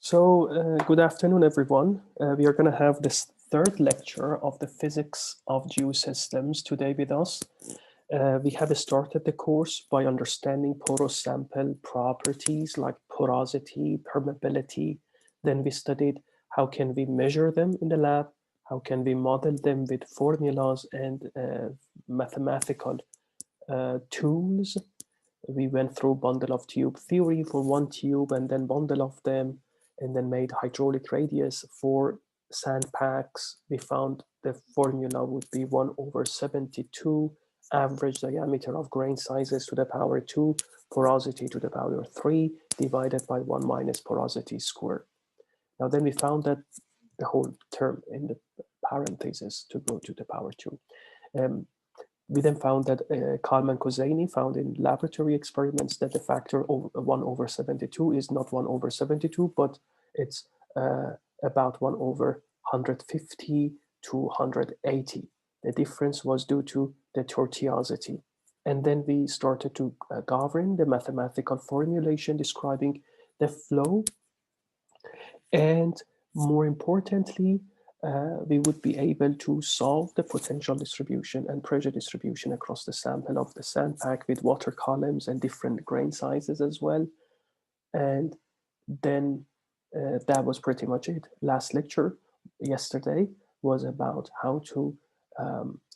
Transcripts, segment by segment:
Good afternoon, everyone. We are going to have this third lecture of the physics of geosystems today with us. We have started the course by understanding porous sample properties like porosity, permeability. Then we studied how can we measure them in the lab, how can we model them with formulas and mathematical tools. We went through bundle of tube theory for one tube and then bundle of them, and then made hydraulic radius for sand packs. We found the formula would be 1/72, average diameter of grain sizes to the power 2, porosity to the power 3, divided by 1 minus porosity squared. Now then we found that the whole term in the parentheses to go to the power 2. We then found that Kalman-Kozani found in laboratory experiments that the factor 1/72 is not 1/72, but it's about 1/150 to 180. The difference was due to the tortuosity. And then we started to govern the mathematical formulation describing the flow. And more importantly, we would be able to solve the potential distribution and pressure distribution across the sample of the sand pack with water columns and different grain sizes as well. And then that was pretty much it. Last lecture yesterday was about how to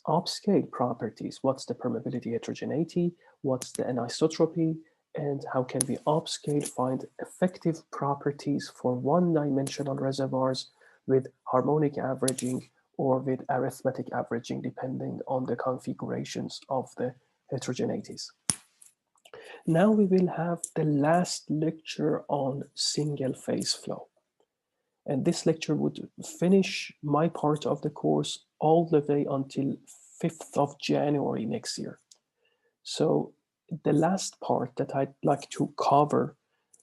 upscale properties. What's the permeability heterogeneity? What's the anisotropy? And how can we upscale, find effective properties for one-dimensional reservoirs with harmonic averaging or with arithmetic averaging, depending on the configurations of the heterogeneities. Now we will have the last lecture on single phase flow. And this lecture would finish my part of the course all the way until 5th of January next year. So the last part that I'd like to cover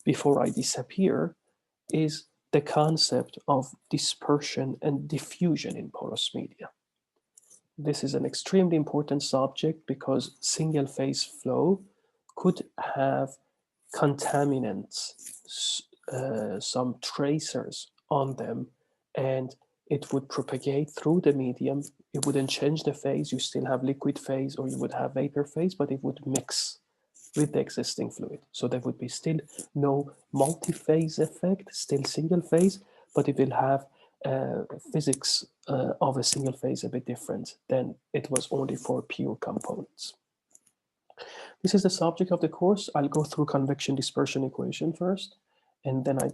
before I disappear is the concept of dispersion and diffusion in porous media. This is an extremely important subject because single phase flow could have contaminants, some tracers on them, and it would propagate through the medium. It wouldn't change the phase. You still have liquid phase or you would have vapor phase, but it would mix with the existing fluid. So there would be still no multi-phase effect, still single phase, but it will have physics of a single phase a bit different than it was only for pure components. This is the subject of the course. I'll go through convection dispersion equation first, and then I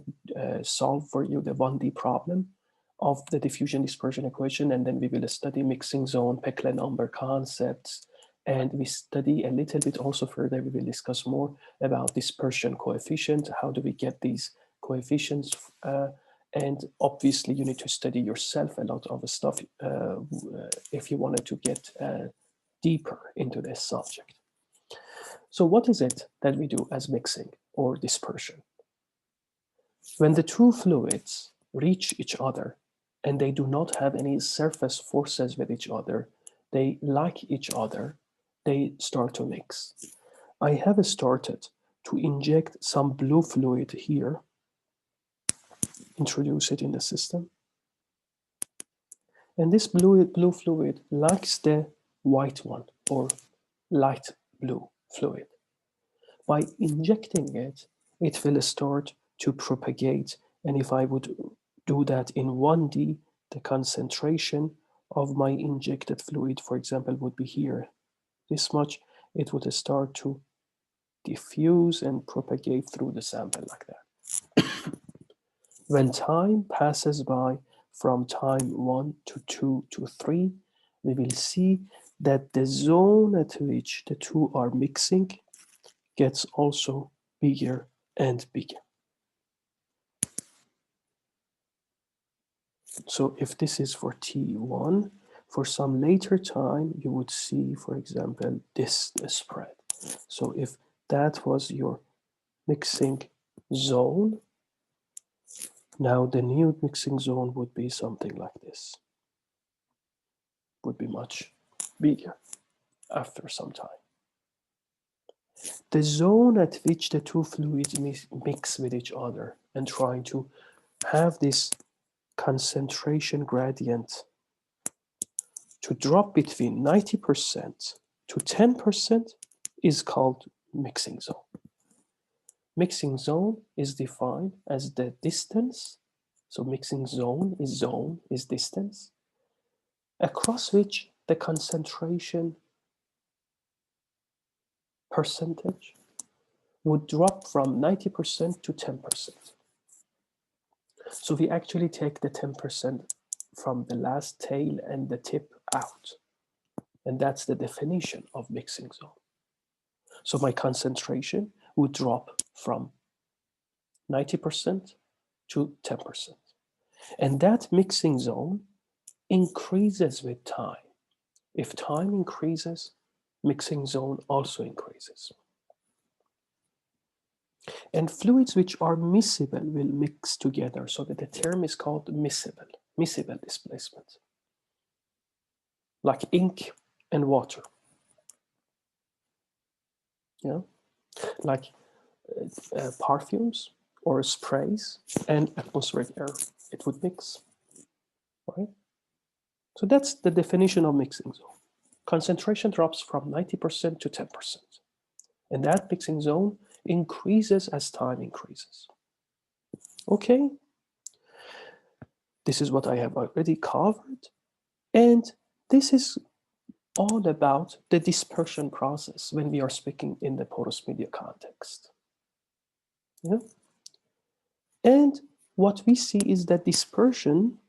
solve for you the 1D problem of the diffusion dispersion equation, and then we will study mixing zone, Peclet number concepts, and we study a little bit also further. We will discuss more about dispersion coefficient. How do we get these coefficients? And obviously you need to study yourself a lot of stuff if you wanted to get deeper into this subject. So what is it that we do as mixing or dispersion? When the two fluids reach each other and they do not have any surface forces with each other, they like each other, they start to mix. I have started to inject some blue fluid here, introduce it in the system. And this blue fluid likes the white one or light blue fluid. By injecting it, it will start to propagate. And if I would do that in 1D, the concentration of my injected fluid, for example, would be here. This much, it would start to diffuse and propagate through the sample like that. When time passes by from time 1 to 2 to 3, we will see that the zone at which the two are mixing gets also bigger and bigger. So if this is for T1, for some later time, you would see, for example, this spread. So if that was your mixing zone, now the new mixing zone would be something like this. Would be much bigger after some time. The zone at which the two fluids mix with each other and trying to have this concentration gradient to drop between 90% to 10% is called mixing zone. Mixing zone is defined as the distance. So mixing zone is distance, across which the concentration percentage would drop from 90% to 10%. So we actually take the 10% from the last tail and the tip out. And that's the definition of mixing zone. So my concentration would drop from 90% to 10%. And that mixing zone increases with time. If time increases, mixing zone also increases. And fluids which are miscible will mix together, so that the term is called miscible displacement. Like ink and water. Yeah, like perfumes or sprays and atmospheric air, it would mix, right? So that's the definition of mixing zone. Concentration drops from 90% to 10%. And that mixing zone increases as time increases. Okay, this is what I have already covered. And this is all about the dispersion process when we are speaking in the porous media context. Yeah? And what we see is that dispersion,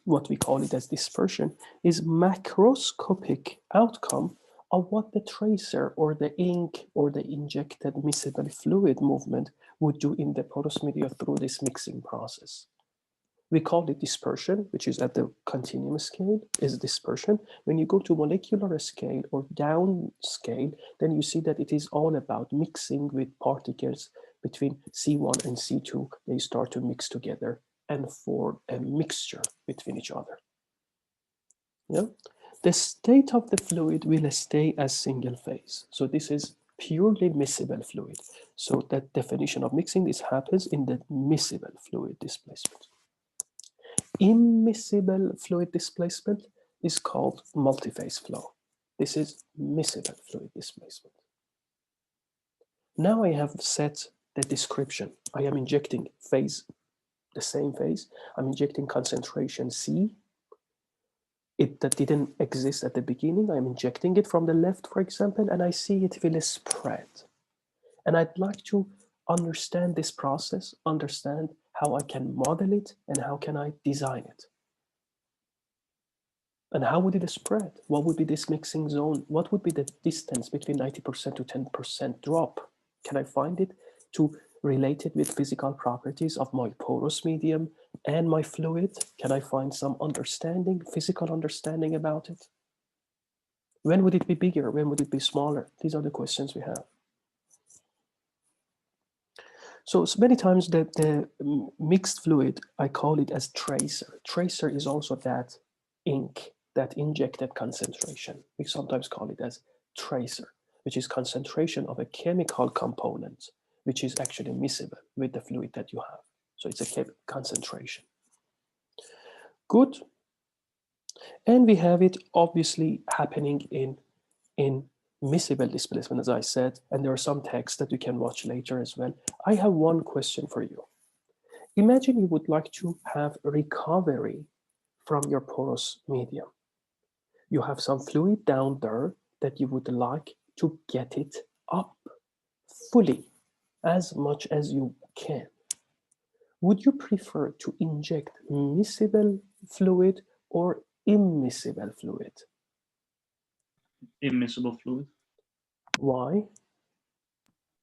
what we call it as dispersion, is macroscopic outcome of what the tracer or the ink or the injected miscible fluid movement would do in the porous media through this mixing process. We call it dispersion, which is at the continuum scale, is dispersion. When you go to molecular scale or down scale, then you see that it is all about mixing with particles between C1 and C2. They start to mix together and form a mixture between each other. Yeah? The state of the fluid will stay as single phase. So this is purely miscible fluid. So that definition of mixing, this happens in the miscible fluid displacement. Immiscible fluid displacement is called multiphase flow. This is miscible fluid displacement. Now I have set the description. I am injecting phase, the same phase. I'm injecting concentration C. That didn't exist at the beginning. I'm injecting it from the left, for example, and I see it will spread. And I'd like to understand this process, understand how I can model it, and how can I design it. And how would it spread? What would be this mixing zone? What would be the distance between 90% to 10% drop? Can I find it to relate it with physical properties of my porous medium and my fluid? Can I find some understanding, physical understanding about it? When would it be bigger? When would it be smaller? These are the questions we have. So many times the mixed fluid, I call it as tracer. Tracer is also that ink, that injected concentration. We sometimes call it as tracer, which is concentration of a chemical component, which is actually miscible with the fluid that you have. So it's a concentration. Good. And we have it obviously happening in miscible displacement, as I said, and there are some texts that you can watch later as well. I have one question for you. Imagine you would like to have recovery from your porous medium. You have some fluid down there that you would like to get it up fully, as much as you can. Would you prefer to inject miscible fluid or immiscible fluid? Immiscible fluid. Why?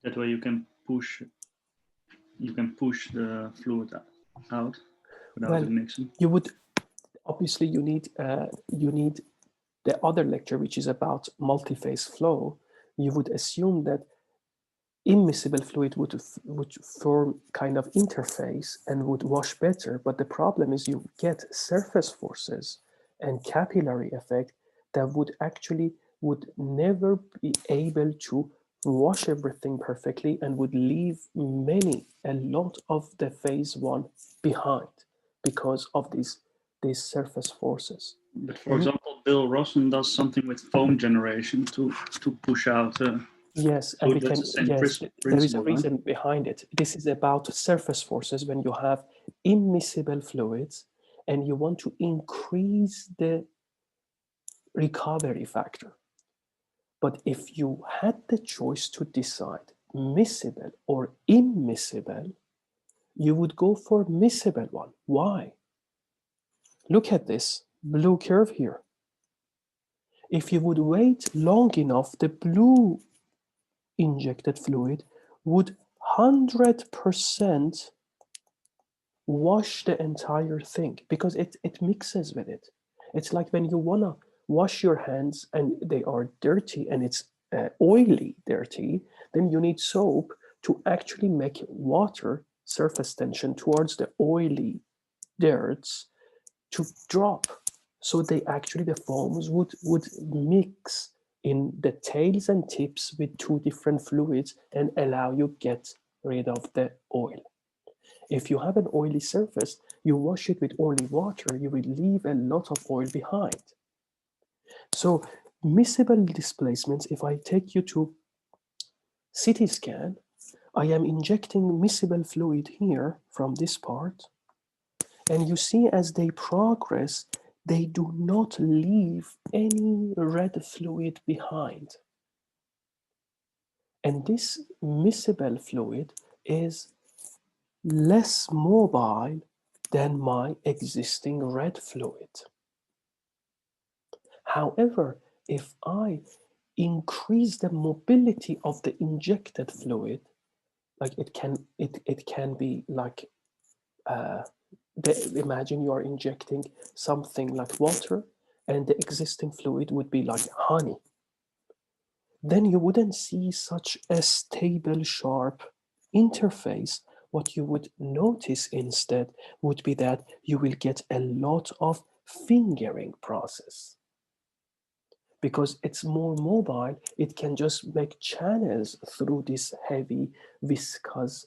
That way you can push the fluid out without it mixing. You would obviously you need the other lecture, which is about multi-phase flow. You would assume that immiscible fluid would form kind of interface and would wash better, but the problem is you get surface forces and capillary effect that would never be able to wash everything perfectly, and would leave a lot of the phase one behind because of these surface forces. But for example, Bill Rossen does something with foam generation to push out. Yes, So and we that's can, the same yes, there is a principle, right? reason behind it. This is about surface forces when you have immiscible fluids and you want to increase the recovery factor. But if you had the choice to decide miscible or immiscible, you would go for miscible one. Why? Look at this blue curve here. If you would wait long enough, the blue injected fluid would 100% wash the entire thing because it mixes with it. It's like when you want to wash your hands and they are dirty and it's oily dirty, then you need soap to actually make water surface tension towards the oily dirts to drop. So they actually, the foams would mix in the tails and tips with two different fluids and allow you get rid of the oil. If you have an oily surface, you wash it with only water, you will leave a lot of oil behind. So miscible displacements, if I take you to CT scan, I am injecting miscible fluid here from this part. And you see as they progress, they do not leave any red fluid behind. And this miscible fluid is less mobile than my existing red fluid. However, if I increase the mobility of the injected fluid, like it can be like imagine you are injecting something like water and the existing fluid would be like honey, then you wouldn't see such a stable, sharp interface. What you would notice instead would be that you will get a lot of fingering process. Because it's more mobile, it can just make channels through this heavy viscous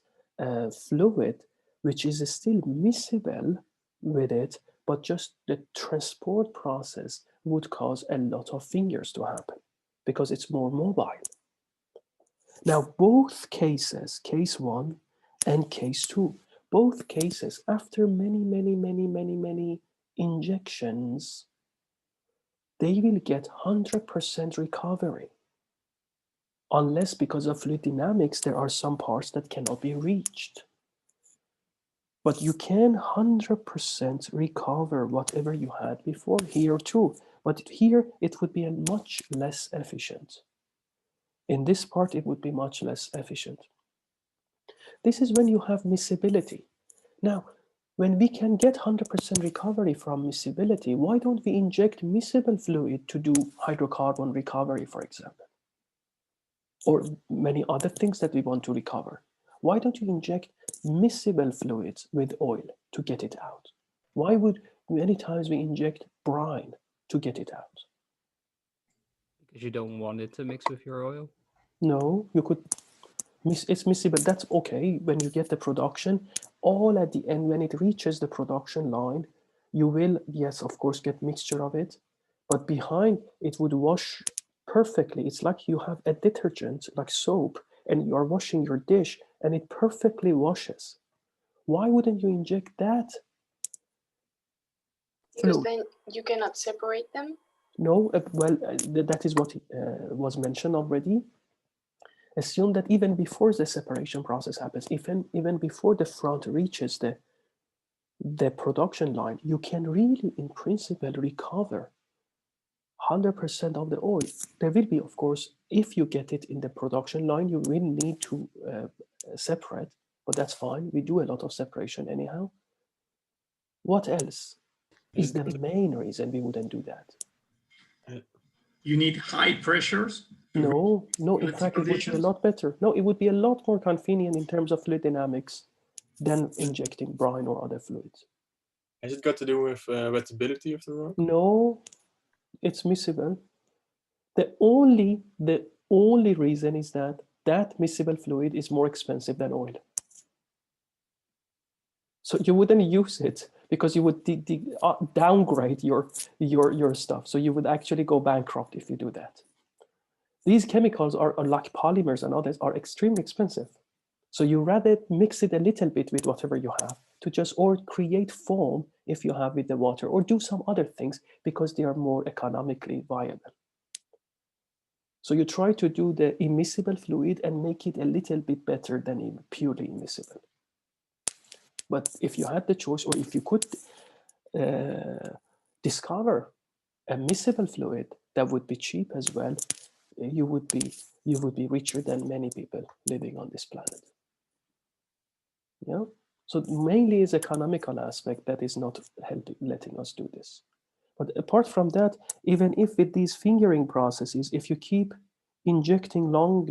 fluid, which is still miscible with it, but just the transport process would cause a lot of fingers to happen because it's more mobile. Now, both cases, case one and case two, both cases, after many injections, they will get 100% recovery. Unless because of fluid dynamics, there are some parts that cannot be reached. But you can 100% recover whatever you had before here too. But here it would be much less efficient. In this part, it would be much less efficient. This is when you have miscibility. Now, when we can get 100% recovery from miscibility, why don't we inject miscible fluid to do hydrocarbon recovery, for example? Or many other things that we want to recover. Why don't you inject miscible fluids with oil to get it out? Why would many times we inject brine to get it out? Because you don't want it to mix with your oil? No, you could, it's miscible, that's okay when you get the production. All at the end, when it reaches the production line, you will, yes, of course, get mixture of it, but behind it would wash perfectly. It's like you have a detergent, like soap, and you are washing your dish, and it perfectly washes. Why wouldn't you inject that? Because then you cannot separate them? No, that is what was mentioned already. Assume that even before the separation process happens, even before the front reaches the production line, you can really, in principle, recover 100% of the oil. There will be, of course, if you get it in the production line, you will need to separate, but that's fine. We do a lot of separation anyhow. What else is the main reason we wouldn't do that? You need high pressures? No, in fact, it would be a lot better. No, it would be a lot more convenient in terms of fluid dynamics than injecting brine or other fluids. Has it got to do with wettability of the rock? No, it's miscible. The only only reason is that that miscible fluid is more expensive than oil. So you wouldn't use it because you would downgrade your stuff. So you would actually go bankrupt if you do that. These chemicals are like polymers and others are extremely expensive. So you rather mix it a little bit with whatever you have to just, or create foam if you have with the water, or do some other things because they are more economically viable. So you try to do the immiscible fluid and make it a little bit better than purely immiscible. But if you had the choice, or if you could discover a miscible fluid that would be cheap as well, you would be richer than many people living on this planet. Yeah. So mainly is economical aspect that is not helping, letting us do this. But apart from that, even if with these fingering processes, if you keep injecting long,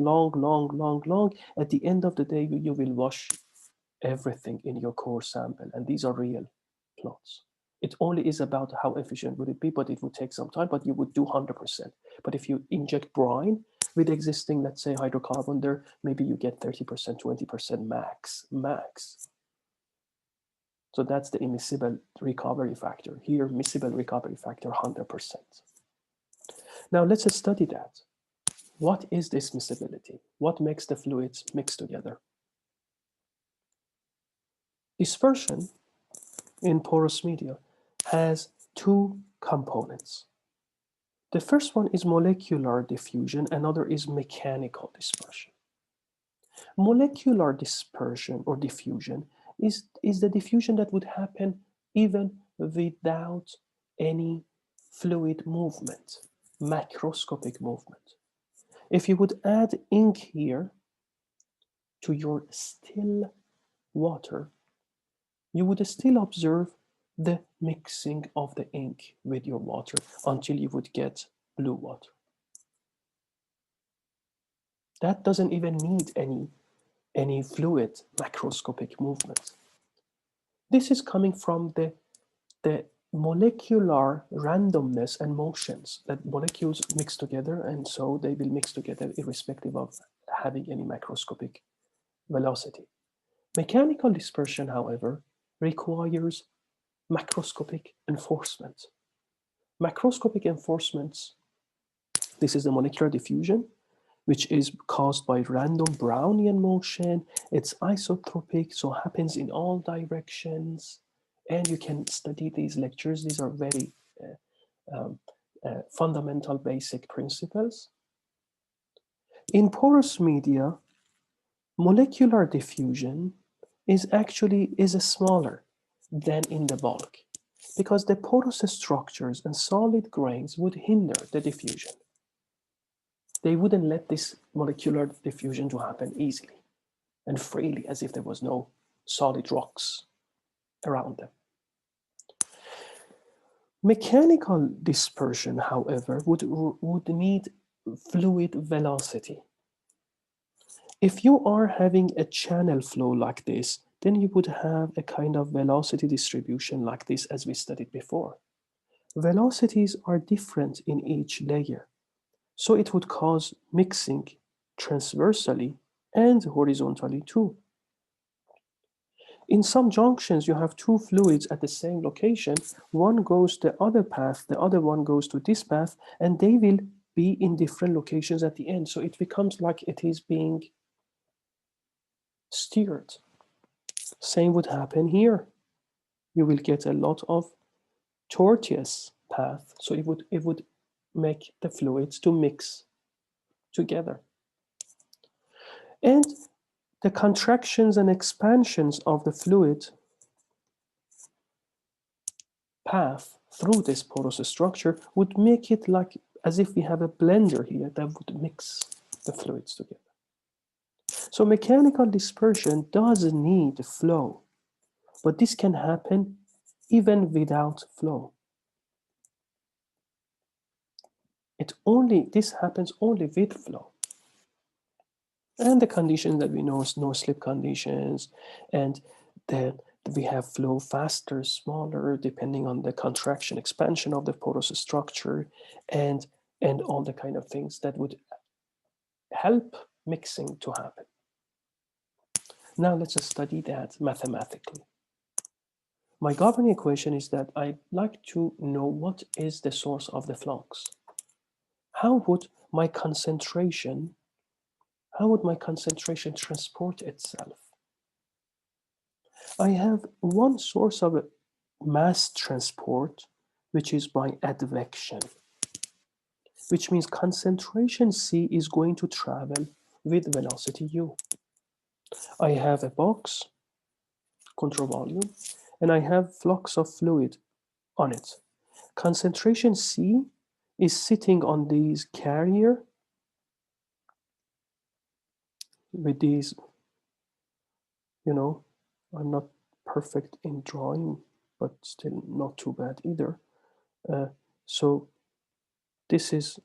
at the end of the day, you will wash everything in your core sample. And these are real plots. It only is about how efficient would it be, but it would take some time, but you would do 100%. But if you inject brine with existing, let's say, hydrocarbon there, maybe you get 30%, 20% max. So that's the immiscible recovery factor. Here, miscible recovery factor, 100%. Now let's study that. What is this miscibility? What makes the fluids mix together? Dispersion in porous media has two components. The first one is molecular diffusion, another is mechanical dispersion. Molecular dispersion or diffusion is the diffusion that would happen even without any fluid movement, macroscopic movement. If you would add ink here to your still water, you would still observe the mixing of the ink with your water until you would get blue water. That doesn't even need any fluid macroscopic movement. This is coming from the molecular randomness and motions that molecules mix together, and so they will mix together irrespective of having any macroscopic velocity. Mechanical dispersion, however, requires macroscopic enforcement. Macroscopic enforcements, this is the molecular diffusion, which is caused by random Brownian motion. It's isotropic, so happens in all directions. And you can study these lectures. These are very fundamental basic principles. In porous media, molecular diffusion is smaller than in the bulk, because the porous structures and solid grains would hinder the diffusion. They wouldn't let this molecular diffusion to happen easily and freely, as if there was no solid rocks around them. Mechanical dispersion, however, would need fluid velocity. If you are having a channel flow like this, then you would have a kind of velocity distribution like this, as we studied before. Velocities are different in each layer, so it would cause mixing transversally and horizontally too. In some junctions, you have two fluids at the same location. One goes the other path, the other one goes to this path, and they will be in different locations at the end. So it becomes like it is being steered. Same would happen here. You will get a lot of tortuous path. So it would make the fluids to mix together. And the contractions and expansions of the fluid path through this porous structure would make it like as if we have a blender here that would mix the fluids together. So mechanical dispersion does need flow, but this can happen even without flow. This happens only with flow. And the conditions that we know is no slip conditions, and then we have flow faster, smaller, depending on the contraction, expansion of the porous structure, and all the kind of things that would help mixing to happen. Now let's study that mathematically. My governing equation is that I'd like to know what is the source of the flux. How would my concentration transport itself? I have one source of mass transport, which is by advection, which means concentration C is going to travel with velocity u. I have a box, control volume, and I have flux of fluid on it. Concentration C is sitting on these carrier with these, you know, I'm not perfect in drawing, but still not too bad either. So this is,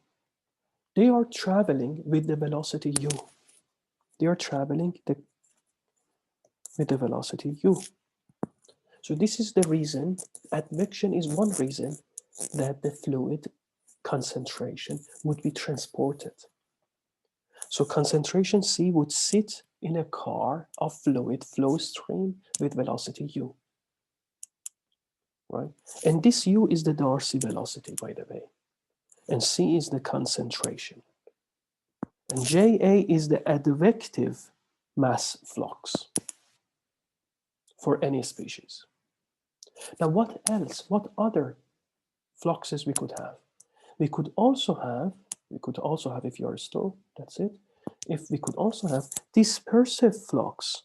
they are traveling with the velocity u. They are traveling with the velocity u. So this is the reason, advection is one reason that the fluid concentration would be transported. So concentration C would sit in a car of fluid flow stream with velocity u, right? And this u is the Darcy velocity, by the way. And C is the concentration. And JA is the advective mass flux for any species. Now, what else? What other fluxes we could have? We could also have, if you're still, that's it. If we could also have dispersive flux,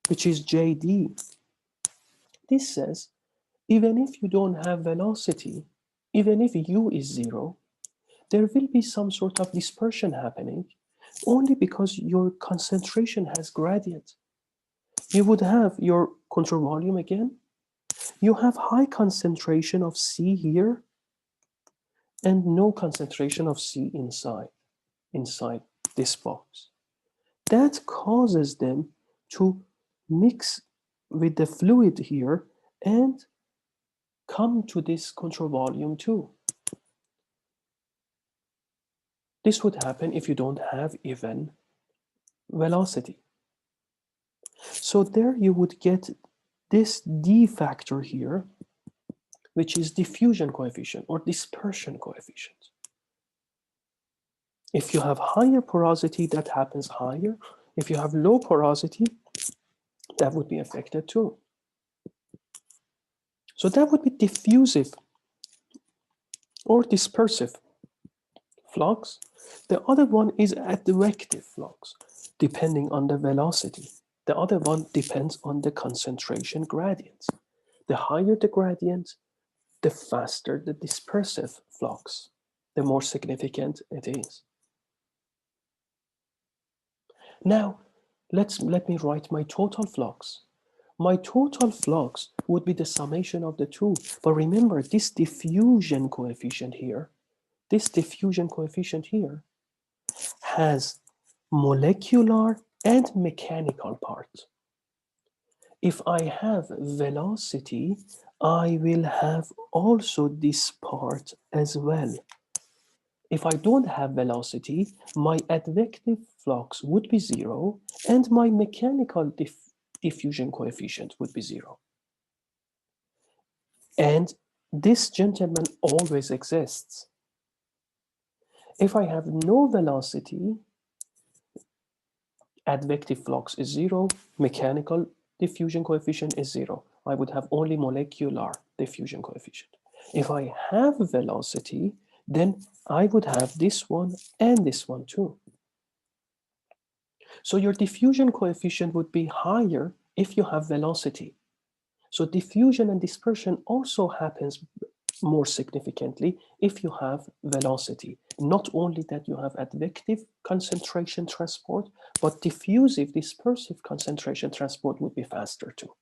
which is JD. This says, even if you don't have velocity, even if u is 0, there will be some sort of dispersion happening only because your concentration has gradient. You would have your control volume again. You have high concentration of C here and no concentration of C inside this box. That causes them to mix with the fluid here and come to this control volume too. This would happen if you don't have even velocity. So there you would get this D factor here, which is diffusion coefficient or dispersion coefficient. If you have higher porosity, that happens higher. If you have low porosity, that would be affected too. So that would be diffusive or dispersive flux. The other one is advective flux, depending on the velocity. The other one depends on the concentration gradient. The higher the gradient, the faster the dispersive flux, the more significant it is. Now, let me write my total flux. My total flux would be the summation of the two. But remember, this diffusion coefficient here has molecular and mechanical parts. If I have velocity, I will have also this part as well. If I don't have velocity, my advective flux would be 0 and my mechanical diffusion coefficient would be 0. And this gentleman always exists. If I have no velocity, advective flux is 0, mechanical diffusion coefficient is 0. I would have only molecular diffusion coefficient. If I have velocity, then I would have this one and this one too. So your diffusion coefficient would be higher if you have velocity. So diffusion and dispersion also happens more significantly if you have velocity. Not only that you have advective concentration transport, but diffusive, dispersive concentration transport would be faster too.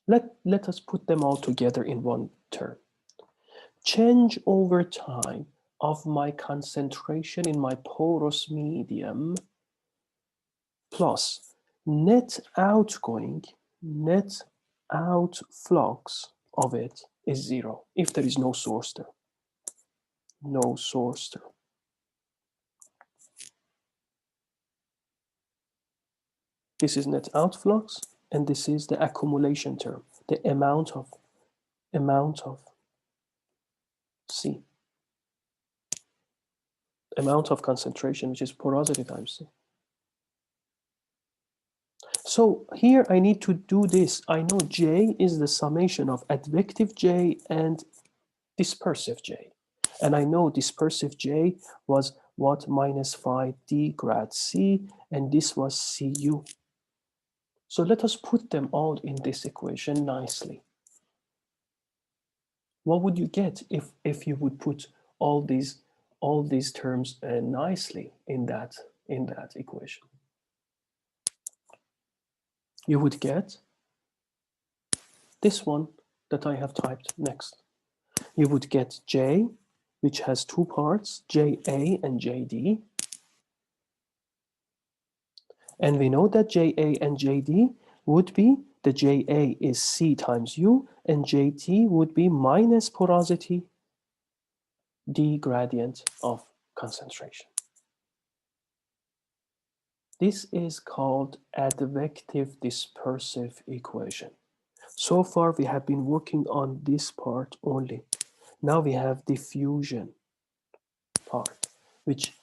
Let us put them all together in one term. Change over time of my concentration in my porous medium plus net outgoing, net out flux of it is 0 if there is no source there. No source there. This is net outflux, and this is the accumulation term, the amount of C, amount of concentration, which is porosity times C. So here I need to do this. I know J is the summation of advective J and dispersive J. And I know dispersive J was what, minus phi d grad C, and this was Cu. So let us put them all in this equation nicely. What would you get if you would put all these terms nicely in that equation? You would get this one that I have typed next. You would get J, which has two parts, JA and JD. And we know that JA and JD would be, the JA is C times U, and JT would be minus porosity D gradient of concentration. This is called advective dispersive equation. So far, we have been working on this part only. Now we have diffusion part, which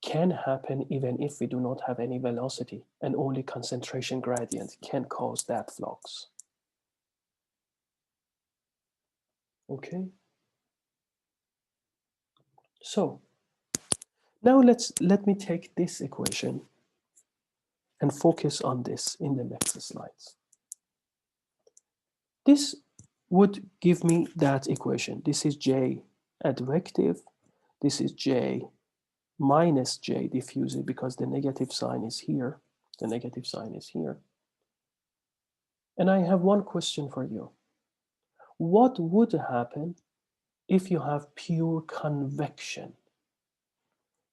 can happen even if we do not have any velocity, and only concentration gradient can cause that flux. Okay. So now let me take this equation and focus on this in the next slides. This would give me that equation. This is J advective. This is J minus J diffusive, because the negative sign is here. The negative sign is here. And I have one question for you. What would happen if you have pure convection?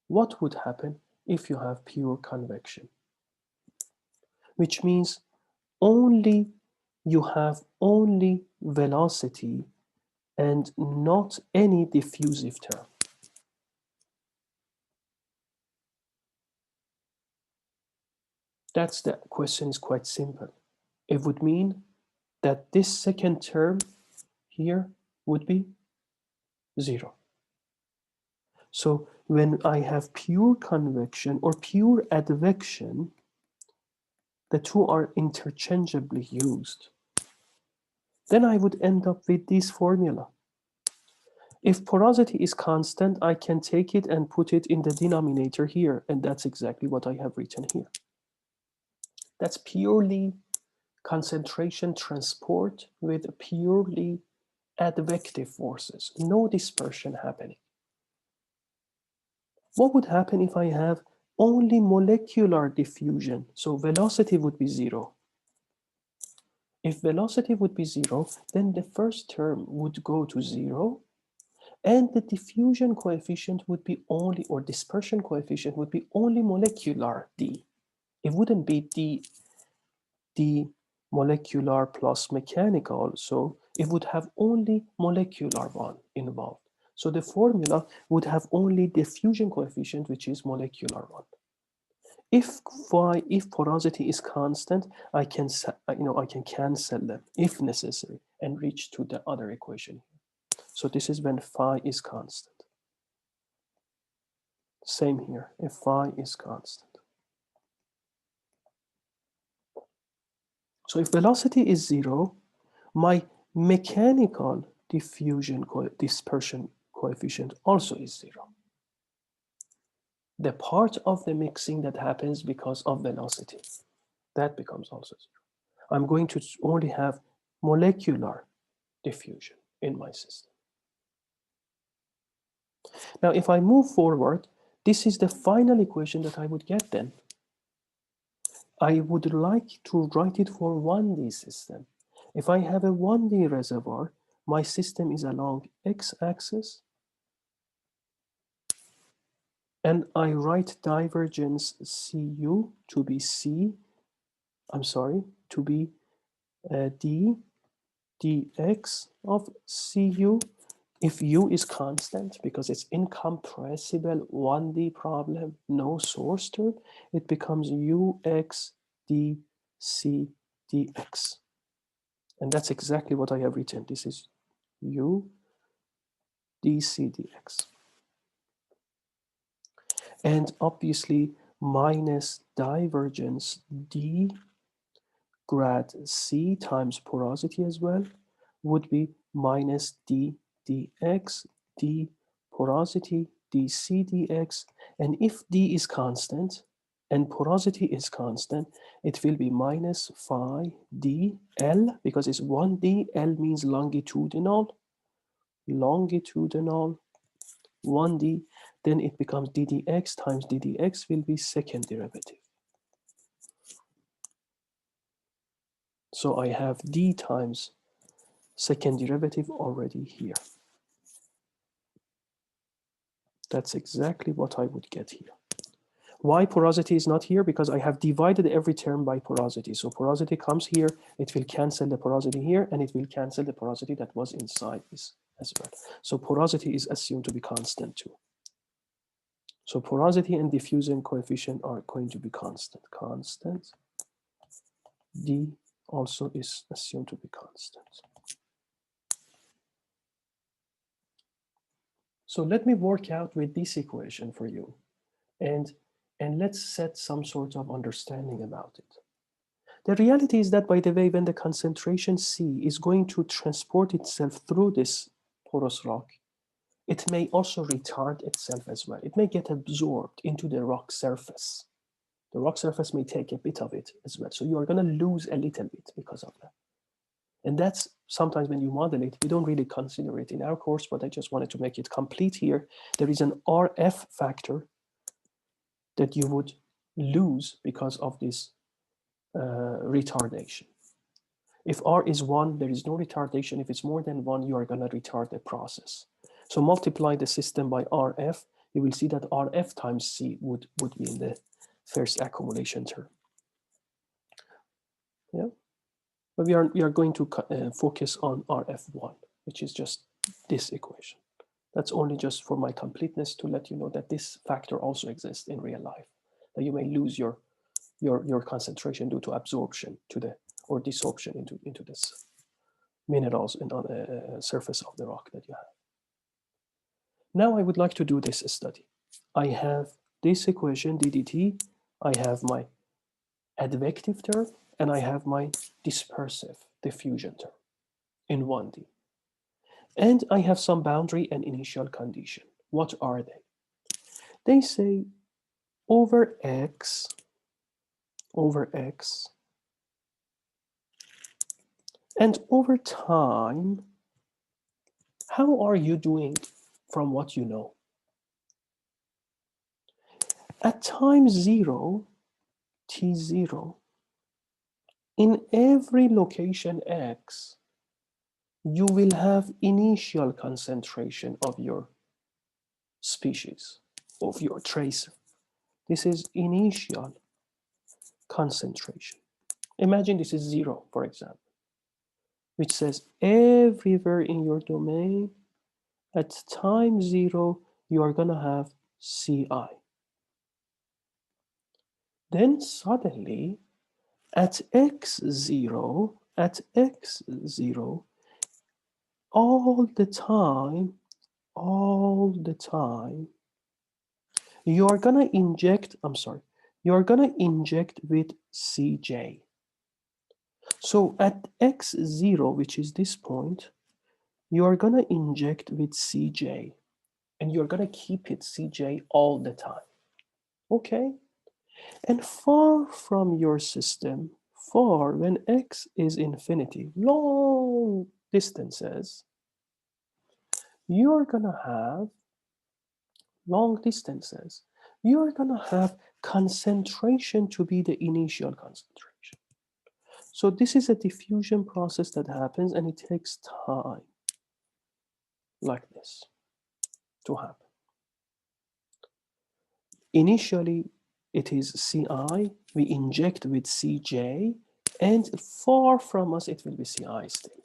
What would happen if you have pure convection? Which means you have only velocity and not any diffusive term. That's the question, is quite simple. It would mean that this second term here would be 0. So when I have pure convection or pure advection, the two are interchangeably used. Then I would end up with this formula. If porosity is constant, I can take it and put it in the denominator here, and that's exactly what I have written here. That's purely concentration transport with purely advective forces, no dispersion happening. What would happen if I have only molecular diffusion? So velocity would be 0. If velocity would be 0, then the first term would go to 0, and the diffusion coefficient would be only, or dispersion coefficient would be only molecular D. It wouldn't be D molecular plus mechanical, so it would have only molecular one involved. So the formula would have only diffusion coefficient, which is molecular one. If porosity is constant, I can cancel them if necessary and reach to the other equation. So this is when phi is constant. Same here, if phi is constant. So if velocity is 0, my mechanical dispersion coefficient also is 0. The part of the mixing that happens because of velocity, that becomes also 0. I'm going to only have molecular diffusion in my system. Now, if I move forward, this is the final equation that I would get then. I would like to write it for 1D system. If I have a 1D reservoir, my system is along x-axis, and I write divergence Cu to be d dx of Cu. If U is constant, because it's incompressible 1D problem, no source term, it becomes Ux dc dx. And that's exactly what I have written. This is u dc dx. And obviously minus divergence d grad c times porosity as well would be minus d dx d porosity dc dx. And if d is constant and porosity is constant, it will be minus phi d L, because it's 1d. L means longitudinal, 1d. Then it becomes d dx times d dx will be second derivative. So I have d times second derivative already here. That's exactly what I would get here. Why porosity is not here? Because I have divided every term by porosity. So porosity comes here, it will cancel the porosity here, and it will cancel the porosity that was inside this as well. So porosity is assumed to be constant too. So porosity and diffusion coefficient are going to be constant. Constant. D also is assumed to be constant. So let me work out with this equation for you, and let's set some sort of understanding about it. The reality is that, by the way, when the concentration C is going to transport itself through this porous rock, it may also retard itself as well. It may get absorbed into the rock surface. The rock surface may take a bit of it as well. So you are going to lose a little bit because of that. And that's sometimes when you model it, we don't really consider it in our course, but I just wanted to make it complete here. There is an RF factor that you would lose because of this retardation. If R is 1, there is no retardation. If it's more than 1, you are going to retard the process. So multiply the system by RF, you will see that RF times C would be in the first accumulation term. Yeah. But we are going to focus on RF1, which is just this equation. That's only just for my completeness to let you know that this factor also exists in real life, that you may lose your concentration due to absorption or desorption into this minerals and on the surface of the rock that you have. Now I would like to do this study. I have this equation ddt, I have my advective term, and I have my dispersive diffusion term in 1D. And I have some boundary and initial condition. What are they? They say over x, and over time, how are you doing from what you know? At time 0, t0, in every location x, you will have initial concentration of your species, of your tracer. This is initial concentration. Imagine this is 0, for example, which says everywhere in your domain, at time 0, you are going to have Ci. Then suddenly, at x0, all the time, you are going to inject, you are going to inject with Cj. So at x0, which is this point, you are going to inject with Cj, and you're going to keep it Cj all the time. Okay? And far from your system, far when x is infinity, long distances, you are going to have concentration to be the initial concentration. So this is a diffusion process that happens, and it takes time like this to happen. Initially, it is Ci, we inject with Cj, and far from us, it will be Ci still.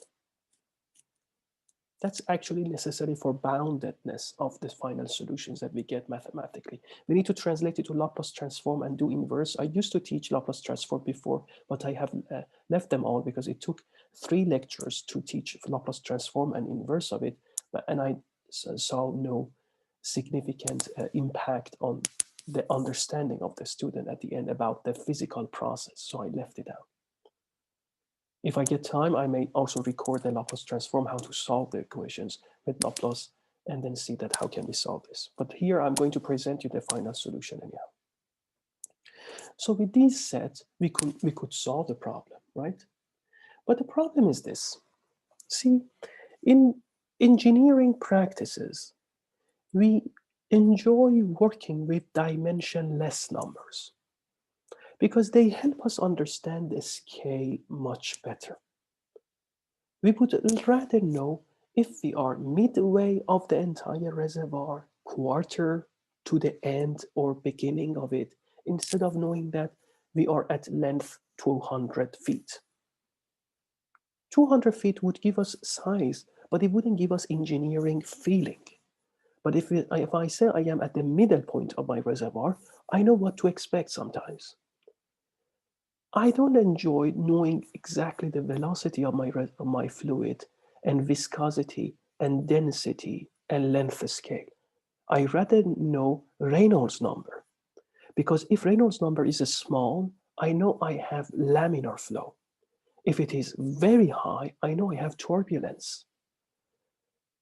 That's actually necessary for boundedness of the final solutions that we get mathematically. We need to translate it to Laplace transform and do inverse. I used to teach Laplace transform before, but I have left them all because it took 3 lectures to teach Laplace transform and inverse of it, and I saw no significant impact on the understanding of the student at the end about the physical process, so I left it out. If I get time, I may also record the Laplace transform, how to solve the equations with Laplace, and then see that how can we solve this. But here I'm going to present you the final solution anyhow. So with these sets, we could solve the problem, right? But the problem is this. See, in engineering practices, we enjoy working with dimensionless numbers because they help us understand the scale much better. We would rather know if we are midway of the entire reservoir, quarter to the end or beginning of it, instead of knowing that we are at length 200 feet. 200 feet would give us size, but it wouldn't give us engineering feeling. But if I say I am at the middle point of my reservoir, I know what to expect sometimes. I don't enjoy knowing exactly the velocity of my fluid and viscosity and density and length scale. I rather know Reynolds number, because if Reynolds number is small, I know I have laminar flow. If it is very high, I know I have turbulence.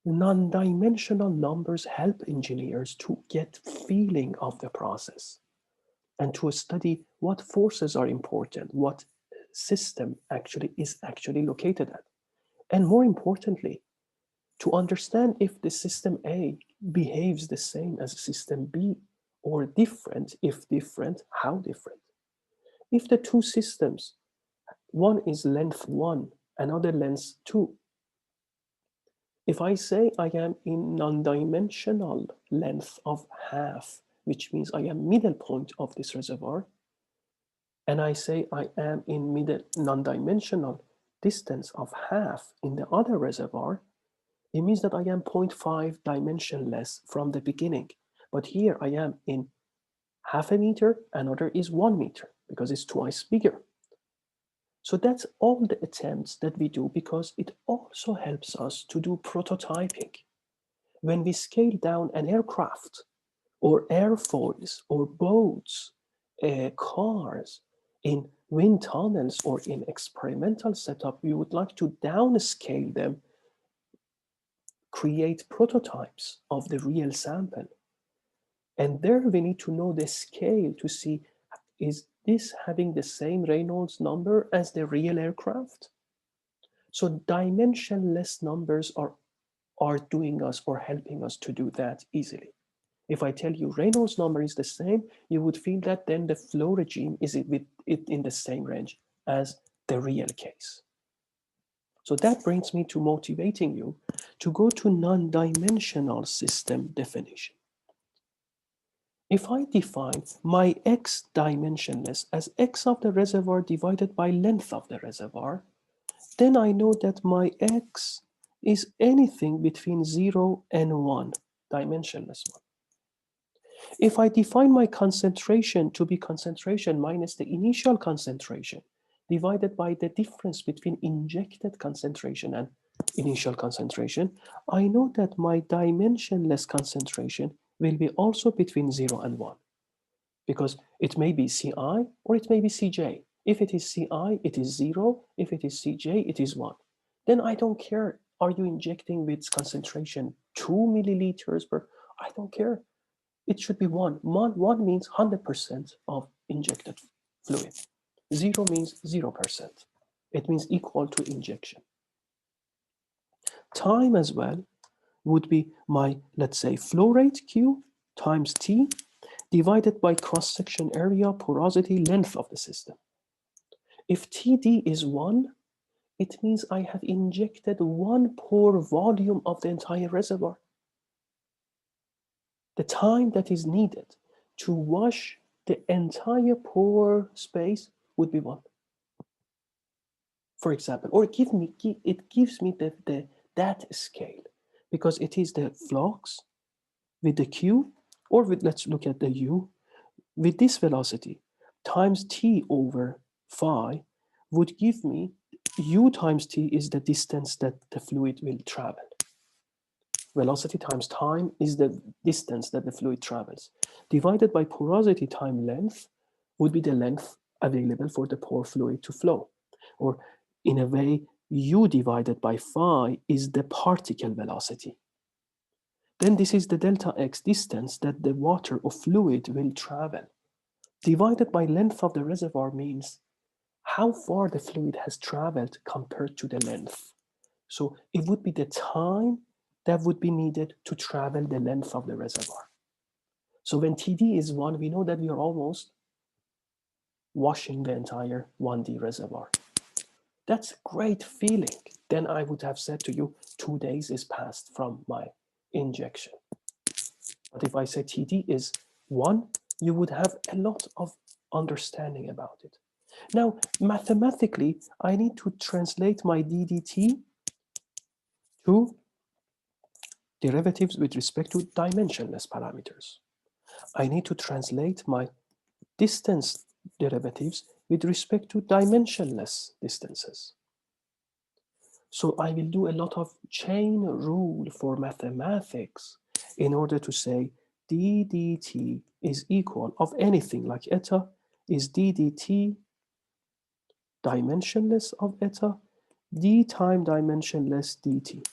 Non-dimensional numbers help engineers to get feeling of the process and to study what forces are important, what system is actually located at. And more importantly, to understand if the system A behaves the same as system B or different, if different, how different. If the two systems, one is length 1, another length 2, if I say I am in non-dimensional length of half, which means I am middle point of this reservoir, and I say I am in middle non-dimensional distance of half in the other reservoir, it means that I am 0.5 dimensionless from the beginning. But here I am in half a meter, another is 1 meter because it's twice bigger. So that's all the attempts that we do because it also helps us to do prototyping. When we scale down an aircraft or airfoils or boats, cars, in wind tunnels or in experimental setup, we would like to downscale them, create prototypes of the real sample. And there we need to know the scale to see, is this having the same Reynolds number as the real aircraft? So dimensionless numbers are doing us or helping us to do that easily. If I tell you Reynolds number is the same, you would feel that then the flow regime is in the same range as the real case. So that brings me to motivating you to go to non-dimensional system definition. If I define my x dimensionless as x of the reservoir divided by length of the reservoir, then I know that my x is anything between 0 and 1, dimensionless one. If I define my concentration to be concentration minus the initial concentration divided by the difference between injected concentration and initial concentration, I know that my dimensionless concentration will be also between 0 and 1 because it may be Ci or it may be Cj. If it is Ci, it is 0. If it is Cj, it is 1. Then I don't care. Are you injecting with concentration 2 milliliters per? I don't care. It should be 1. 1 means 100% of injected fluid. 0 means 0%. It means equal to injection. Time as well would be my, let's say, flow rate Q times T divided by cross-section area, porosity, length of the system. If TD is 1, it means I have injected 1 pore volume of the entire reservoir. The time that is needed to wash the entire pore space would be 1. For example, or it gives me that scale, because it is the flux with the q, or with, let's look at the u, with this velocity times t over phi would give me u times t is the distance that the fluid will travel. Velocity times time is the distance that the fluid travels. Divided by porosity times length would be the length available for the pore fluid to flow. Or in a way, u divided by phi is the particle velocity. Then this is the delta x distance that the water or fluid will travel. Divided by length of the reservoir means how far the fluid has traveled compared to the length. So it would be the time that would be needed to travel the length of the reservoir. So when TD is 1, we know that we are almost washing the entire 1D reservoir. That's a great feeling. Then I would have said to you, 2 days is passed from my injection. But if I say TD is 1, you would have a lot of understanding about it. Now, mathematically, I need to translate my ddt to derivatives with respect to dimensionless parameters. I need to translate my distance derivatives with respect to dimensionless distances. So I will do a lot of chain rule for mathematics in order to say d dt is equal of anything like eta is d dt dimensionless of eta d time dimensionless dt.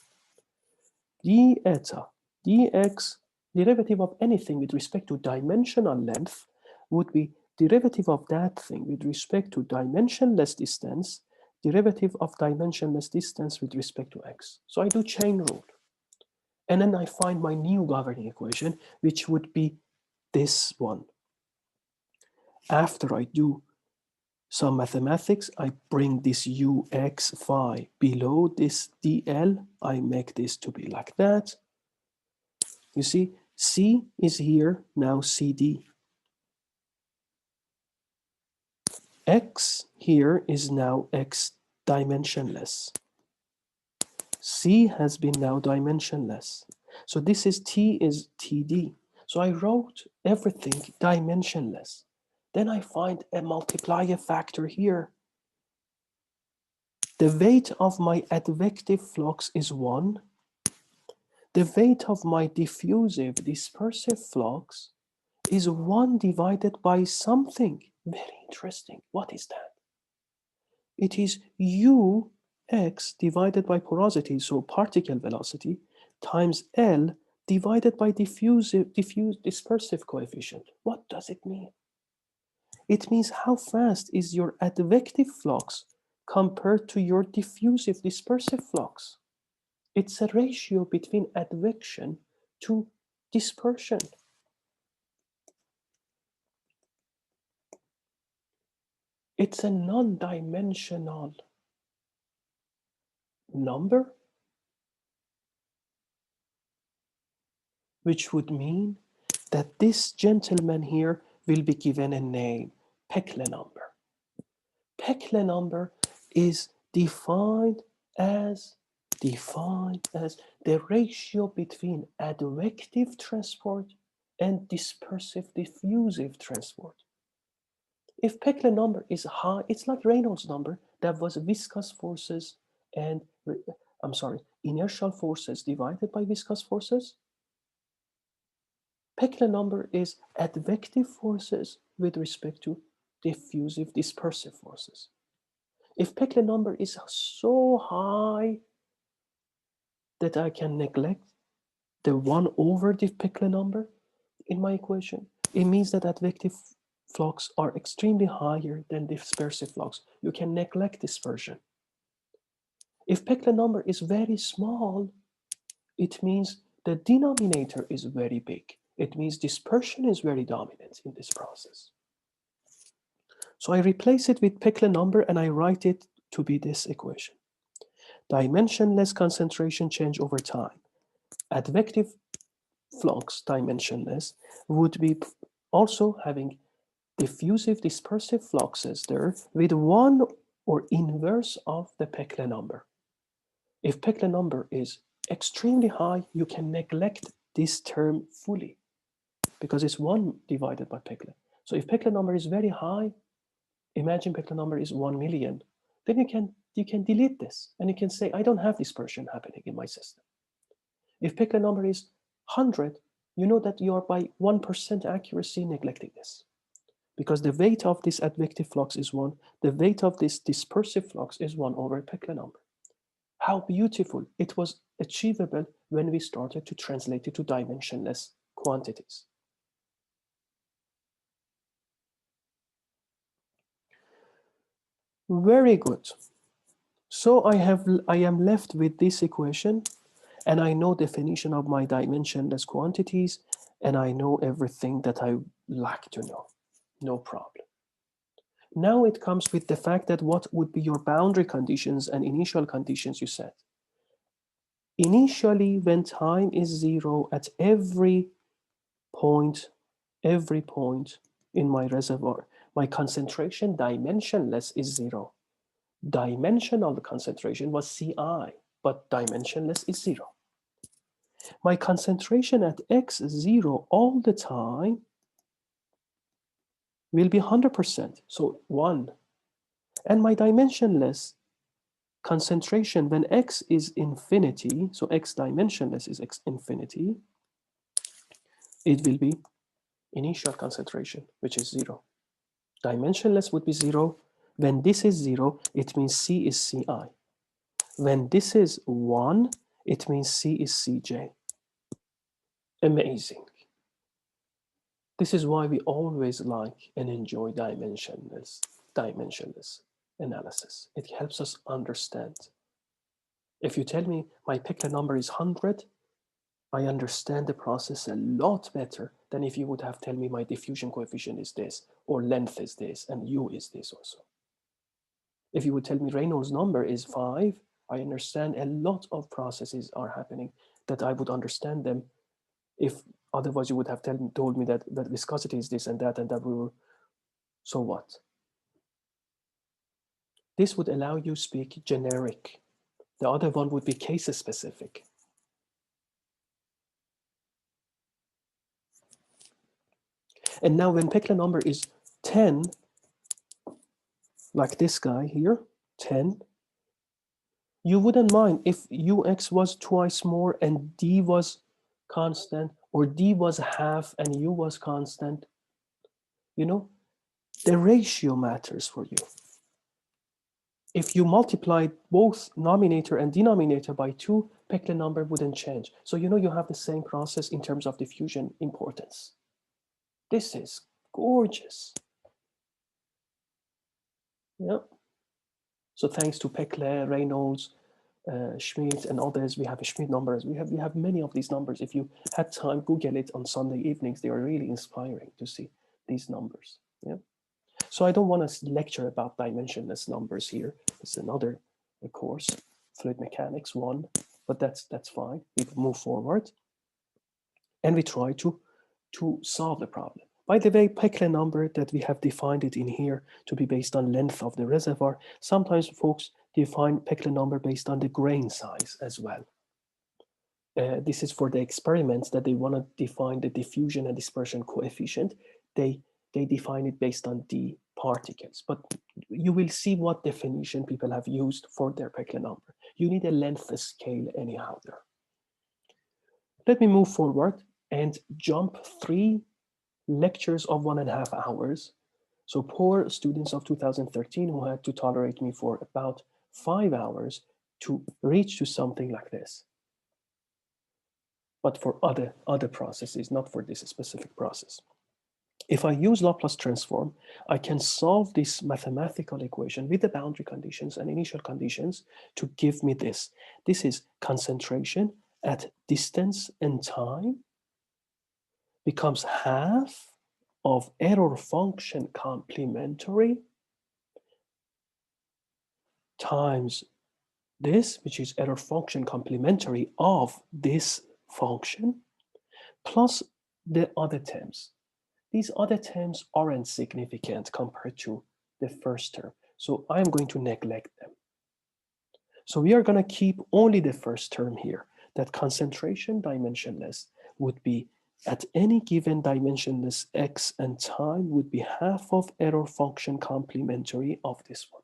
d eta dx derivative of anything with respect to dimensional length would be derivative of that thing with respect to dimensionless distance, derivative of dimensionless distance with respect to x. So I do chain rule. And then I find my new governing equation, which would be this one. After I do some mathematics, I bring this ux phi below this dl. I make this to be like that. You see, C is here, now CD. X here is now X dimensionless. C has been now dimensionless. So this is T is TD. So I wrote everything dimensionless. Then I find a multiplier factor here. The weight of my advective flux is 1. The weight of my diffusive dispersive flux is 1 divided by something. Very interesting. What is that? It is ux divided by porosity, so particle velocity, times L divided by dispersive coefficient. What does it mean? It means how fast is your advective flux compared to your diffusive dispersive flux. It's a ratio between advection to dispersion. It's a non-dimensional number, which would mean that this gentleman here will be given a name, Peclet number. Peclet number is defined as the ratio between advective transport and dispersive diffusive transport. If Peclet number is high, it's like Reynolds number that was viscous forces and, inertial forces divided by viscous forces. Peclet number is advective forces with respect to diffusive dispersive forces. If Peclet number is so high that I can neglect the 1 over the Peclet number in my equation, it means that advective flux are extremely higher than dispersive flux. You can neglect dispersion. If Peclet number is very small, it means the denominator is very big. It means dispersion is very dominant in this process. So I replace it with Peclet number and I write it to be this equation. Dimensionless concentration change over time. Advective flux, dimensionless, would be also having diffusive dispersive fluxes there with 1 or inverse of the Peclet number. If Peclet number is extremely high, you can neglect this term fully because it's 1 divided by Peclet. So if Peclet number is very high, imagine Peclet number is 1 million, then you can delete this and you can say, I don't have dispersion happening in my system. If Peclet number is 100, you know that you are by 1% accuracy neglecting this. Because the weight of this advective flux is 1, the weight of this dispersive flux is 1 over Peclet number. How beautiful. It was achievable when we started to translate it to dimensionless quantities. Very good. So I am left with this equation, and I know definition of my dimensionless quantities, and I know everything that I like to know. No problem. Now it comes with the fact that what would be your boundary conditions and initial conditions you set. Initially, when time is 0 at every point in my reservoir, my concentration dimensionless is 0. Dimensional concentration was Ci, but dimensionless is 0. My concentration at x0 all the time will be 100%, so 1. And my dimensionless concentration when x is infinity, so x dimensionless is x infinity, it will be initial concentration, which is 0. Dimensionless would be 0. When this is 0, it means C is Ci. When this is 1, it means C is Cj. Amazing. This is why we always like and enjoy dimensionless analysis. It helps us understand. If you tell me my Peclet number is 100, I understand the process a lot better than if you would have told me my diffusion coefficient is this, or length is this, and U is this also. If you would tell me Reynolds number is 5, I understand a lot of processes are happening that I would understand them if otherwise you would have told me that viscosity is this and that we will, so what? This would allow you to speak generic. The other one would be case specific. And now when Peclet number is 10, like this guy here, 10, you wouldn't mind if Ux was twice more and D was constant, or D was half and U was constant. You know, the ratio matters for you. If you multiply both numerator and denominator by 2, Peclet number wouldn't change. So you know you have the same process in terms of diffusion importance. This is gorgeous. Yeah. So thanks to Peclet, Reynolds, Schmidt, and others, we have Schmidt numbers. We have many of these numbers. If you had time, Google it on Sunday evenings. They are really inspiring to see these numbers. Yeah. So I don't want to lecture about dimensionless numbers here. It's another course, fluid mechanics 1, but that's fine. We move forward, and we try to solve the problem. By the way, Peclet number that we have defined it in here to be based on length of the reservoir. Sometimes folks define Peclet number based on the grain size as well. This is for the experiments that they want to define the diffusion and dispersion coefficient. They define it based on the particles, but you will see what definition people have used for their Peclet number. You need a length scale anyhow there. Let me move forward and jump 3 lectures of 1.5 hours. So poor students of 2013 who had to tolerate me for about 5 hours to reach to something like this. But for other processes, not for this specific process. If I use Laplace transform, I can solve this mathematical equation with the boundary conditions and initial conditions to give me this. This is concentration at distance and time becomes half of error function complementary times this, which is error function complementary of this function, plus the other terms. These other terms aren't significant compared to the first term, so I'm going to neglect them. So we are going to keep only the first term here, that concentration dimensionless would be at any given dimensionless x and time would be half of error function complementary of this one.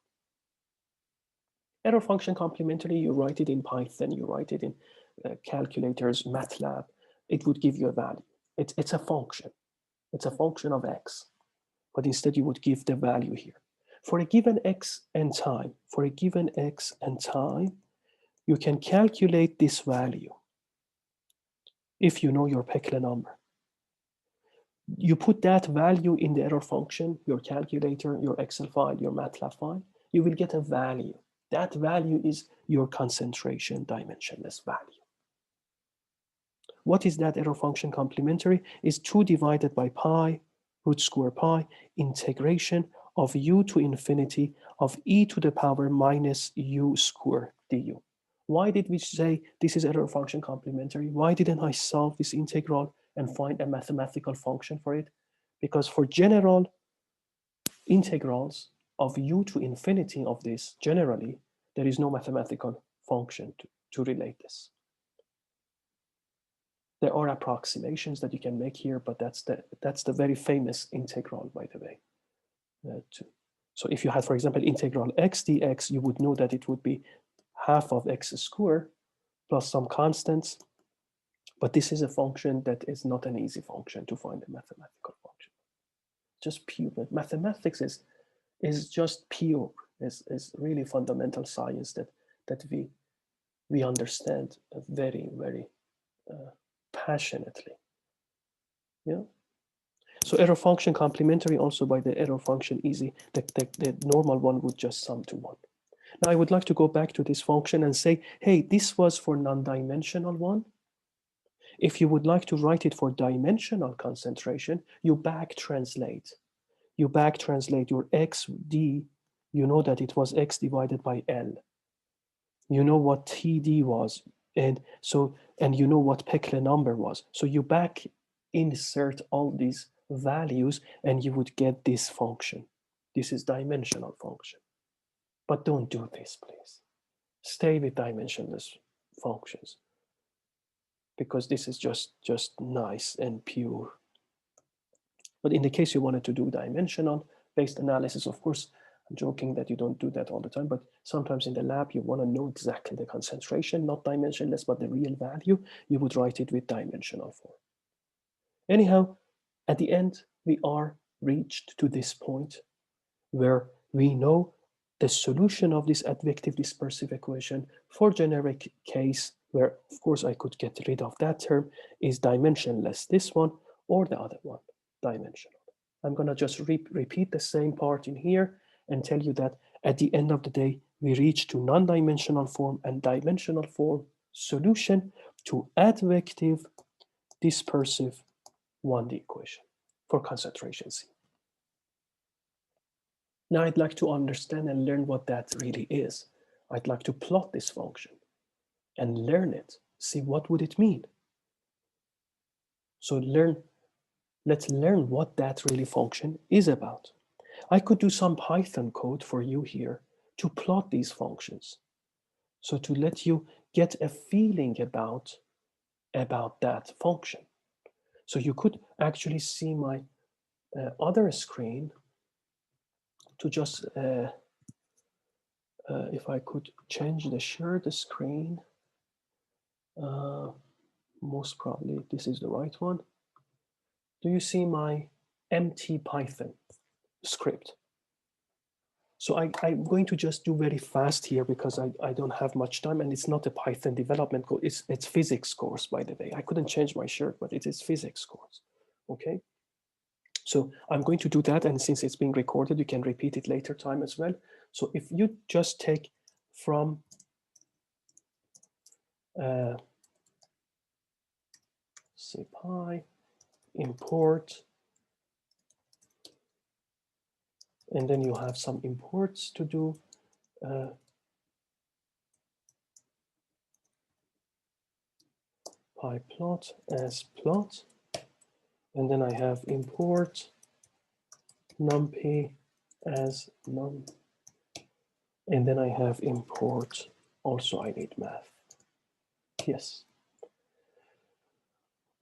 Error function complementary, you write it in Python, you write it in calculators, MATLAB, it would give you a value. It's a function. It's a function of x, but instead you would give the value here. For a given x and time, you can calculate this value if you know your Peclet number. You put that value in the error function, your calculator, your Excel file, your MATLAB file, you will get a value. That value is your concentration dimensionless value. What is that error function complementary? Is 2 divided by pi, root square pi, integration of u to infinity of e to the power minus u squared du. Why did we say this is error function complementary? Why didn't I solve this integral and find a mathematical function for it? Because for general integrals of u to infinity of this, generally, there is no mathematical function to relate this. There are approximations that you can make here, but that's the very famous integral, by the way. So if you had, for example, integral x dx, you would know that it would be half of x squared plus some constants. But this is a function that is not an easy function to find a mathematical function. Just pure. Mathematics is just pure. Is really fundamental science that we understand very, very passionately. Yeah. So error function complementary also by the error function easy. The normal one would just sum to 1. Now I would like to go back to this function and say, hey, this was for non-dimensional one. If you would like to write it for dimensional concentration, you back translate. You back translate your xd. You know that it was x divided by L. You know what TD was, and you know what Peclet number was. So you back insert all these values and you would get this function. This is dimensional function. But don't do this, please. Stay with dimensionless functions, because this is just nice and pure. But in the case you wanted to do dimensional based analysis, of course, I'm joking that you don't do that all the time, but sometimes in the lab you want to know exactly the concentration, not dimensionless, but the real value. You would write it with dimensional form. Anyhow, at the end, we are reached to this point where we know the solution of this advective dispersive equation for generic case, where of course I could get rid of that term, is dimensionless, this one or the other one, dimensional. I'm gonna just repeat the same part in here and tell you that at the end of the day, we reach to non-dimensional form and dimensional form solution to advective dispersive 1D equation for concentration C. Now I'd like to understand and learn what that really is. I'd like to plot this function and learn it, see what would it mean. So let's learn what that really function is about. I could do some Python code for you here to plot these functions. So to let you get a feeling about that function. So you could actually see my other screen to just, if I could change the shared screen, most probably this is the right one. Do you see my empty Python script? So I'm going to just do very fast here because I don't have much time, and it's not a Python development code. It's physics course, by the way. I couldn't change my shirt, but it is physics course, okay? So I'm going to do that, and since it's being recorded, you can repeat it later time as well. So if you just take from CPy, import, and then you have some imports to do. PyPlot as plot, and then I have import numpy as num, and then I have import Also, I need math. Yes.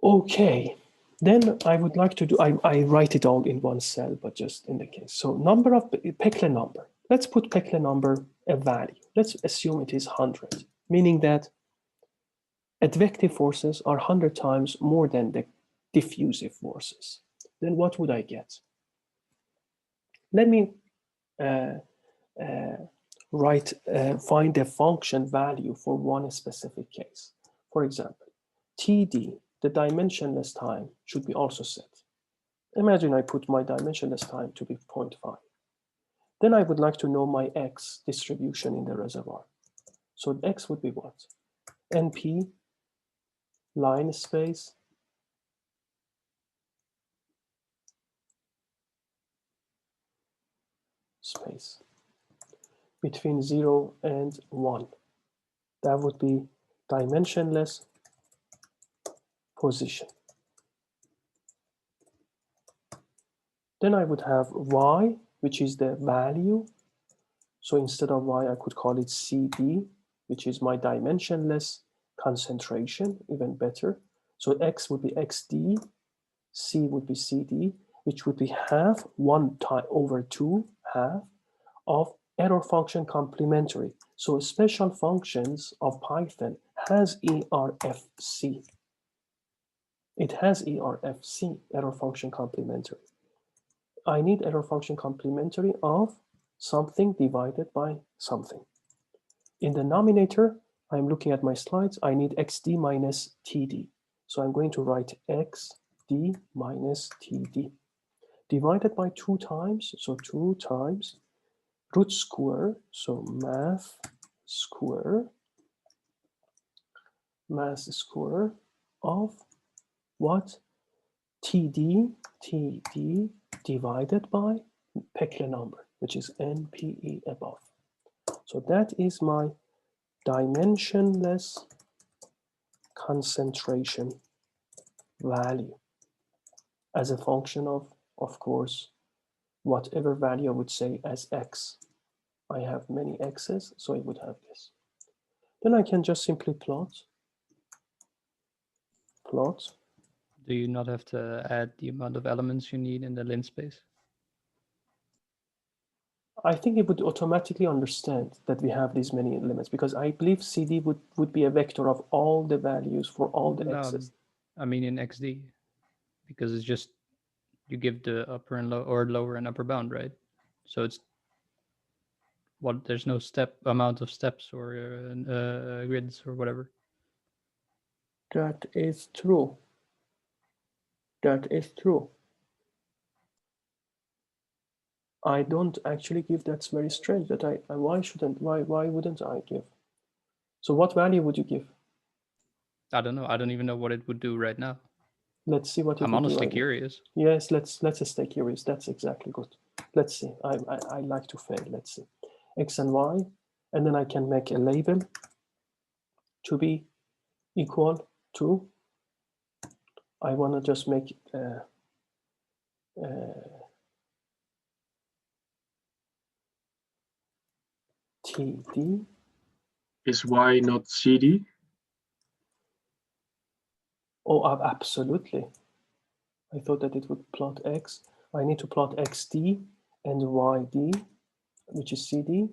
Okay. Then I would like to do, I write it all in one cell, but just in the case. So number of Peclet number. Let's put Peclet number a value. Let's assume it is 100, meaning that advective forces are 100 times more than the diffusive forces. Then what would I get? Let me find a function value for one specific case. For example, TD, the dimensionless time, should be also set. Imagine I put my dimensionless time to be 0.5. Then I would like to know my X distribution in the reservoir. So X would be what? NP, line space, space, between 0 and 1. That would be dimensionless position. Then I would have Y, which is the value. So instead of Y, I could call it CD, which is my dimensionless concentration, even better. So X would be XD, C would be CD, which would be half, 1 over 2, half of error function complementary. So special functions of Python has ERFC. It has ERFC, error function complementary. I need error function complementary of something divided by something. In the denominator, I'm looking at my slides, I need XD minus TD. So I'm going to write XD minus TD divided by 2 times, so 2 times root square, so mass square of what? TD divided by Peclet number, which is NPE above. So that is my dimensionless concentration value as a function of course, whatever value I would say as X. I have many X's, so I would have this. Then I can just simply plot. Do you not have to add the amount of elements you need in the lint space? I think it would automatically understand that we have these many elements because I believe CD would be a vector of all the values for all the X's. I mean in XD, because it's just, you give the upper and lower and upper bound, right? So it's there's no amount of steps or grids or whatever. That is true. That is true. I don't actually give. That's very strange. That why wouldn't I give? So what value would you give? I don't know. I don't even know what it would do right now. Let's see what it I'm would do honestly right now. curious. Yes, let's stay curious. That's exactly good. Let's see. I like to fail. Let's see. X and Y, and then I can make a label to be equal to. I want to just make TD. Is Y not CD? Oh, absolutely. I thought that it would plot X. I need to plot XD and YD, which is CD.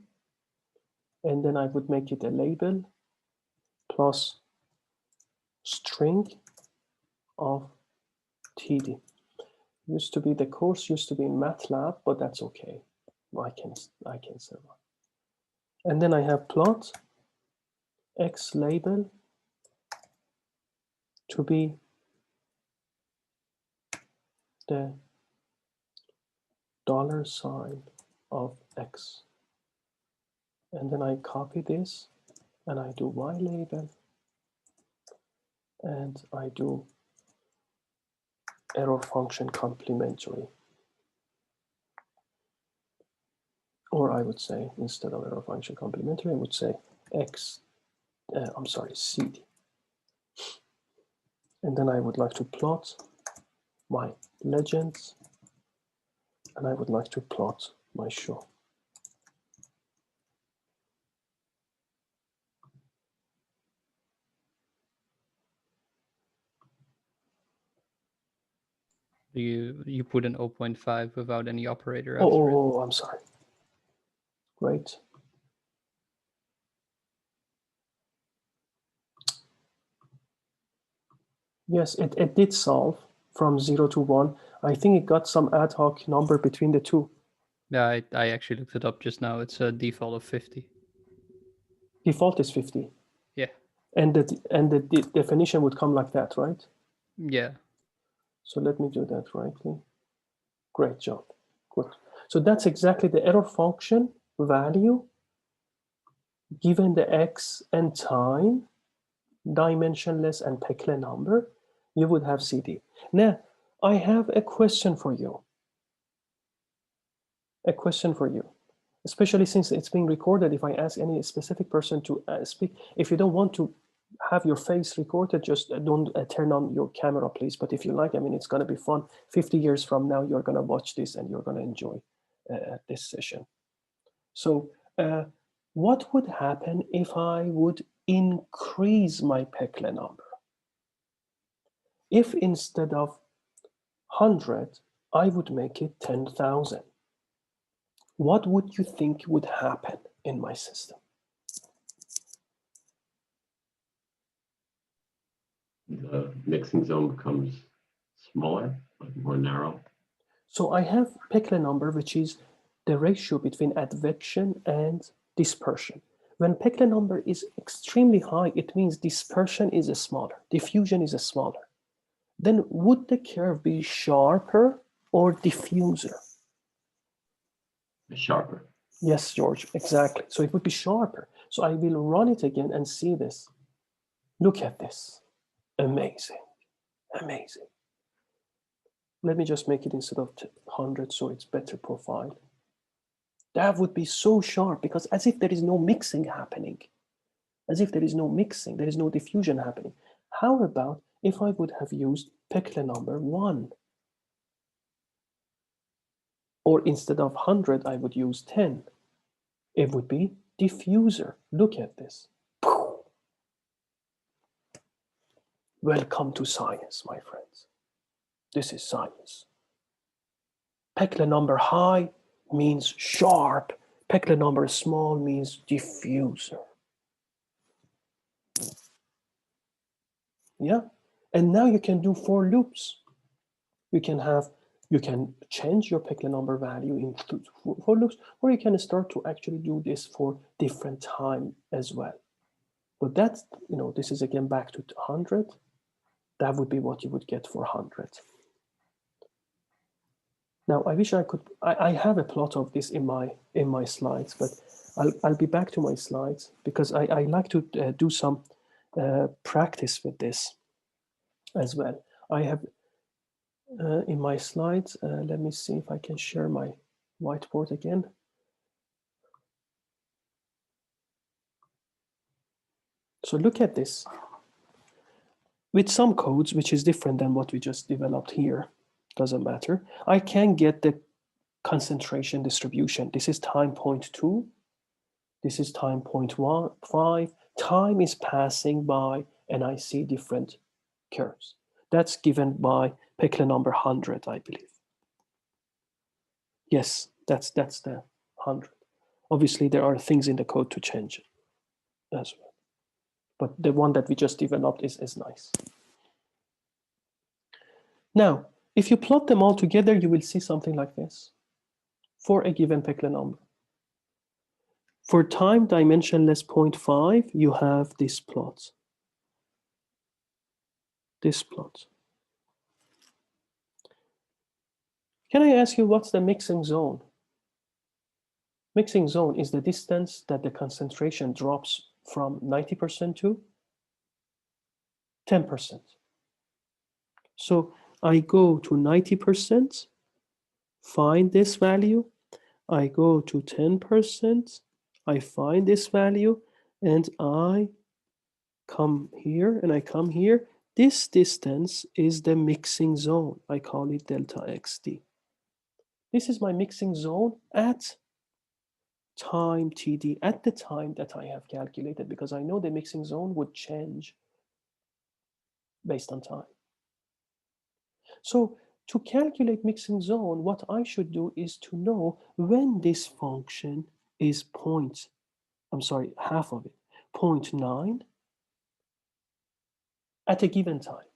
And then I would make it a label plus string of TD. The course used to be in MATLAB, but that's okay. I can survive. And then I have plot X label to be the $sign of X. And then I copy this and I do Y label and I do error function complementary. Or I would say, instead of error function complementary, I would say CD. And then I would like to plot my legends and I would like to plot my show. You put an 0.5 without any operator Oh, after it. oh, I'm sorry. Great. Yes, it did solve from 0 to 1. I think it got some ad hoc number between the two. Yeah, I actually looked it up just now. It's a default of 50. Default is 50. Yeah. And the definition would come like that, right? Yeah. So let me do that rightly. Great job. Good. So that's exactly the error function value given the x and time, dimensionless and Peclet number, you would have CD. Now, I have a question for you. A question for you, especially since it's being recorded. If I ask any specific person to speak, if you don't want to have your face recorded, just don't turn on your camera, please. But if you like, I mean, it's going to be fun. 50 years from now, you're going to watch this and you're going to enjoy this session. So what would happen if I would increase my Peclet number? If instead of 100, I would make it 10,000. What would you think would happen in my system? The mixing zone becomes smaller, like more narrow. So I have Peclet number, which is the ratio between advection and dispersion. When Peclet number is extremely high, it means dispersion is smaller, diffusion is smaller. Then would the curve be sharper or diffuser? Sharper. Yes, George, exactly. So it would be sharper. So I will run it again and see this. Look at this. Amazing. Amazing. Let me just make it instead of 100 so it's better profile. That would be so sharp because as if there is no mixing happening. As if there is no mixing, there is no diffusion happening. How about if I would have used Peclet number 1? Or instead of 100, I would use 10. It would be diffuser. Look at this. Welcome to science, my friends. This is science. Peclet number high means sharp. Peclet number small means diffuser. Yeah, and now you can do for loops. You can change your Peclet number value into for loops, or you can start to actually do this for different time as well. But that's, this is again back to 100. That would be what you would get for 100. Now I wish I could. I have a plot of this in my slides, but I'll be back to my slides because I like to do some practice with this as well. I have in my slides. Let me see if I can share my whiteboard again. So look at this. With some codes, which is different than what we just developed here, doesn't matter. I can get the concentration distribution. This is time 0.2. This is time 0.15. Time is passing by, and I see different curves. That's given by Peclet number 100, I believe. Yes, that's the 100. Obviously, there are things in the code to change it as well. But the one that we just developed is nice. Now, if you plot them all together, you will see something like this for a given Peclet number. For time dimensionless 0.5, you have this plot. This plot. Can I ask you what's the mixing zone? Mixing zone is the distance that the concentration drops from 90% to 10%. So I go to 90%, find this value. I go to 10%, I find this value, and I come here and I come here. This distance is the mixing zone. I call it delta XD. This is my mixing zone at time TD, at the time that I have calculated, because I know the mixing zone would change based on time. So to calculate mixing zone, what I should do is to know when this function is half of it, 0.9 at a given time.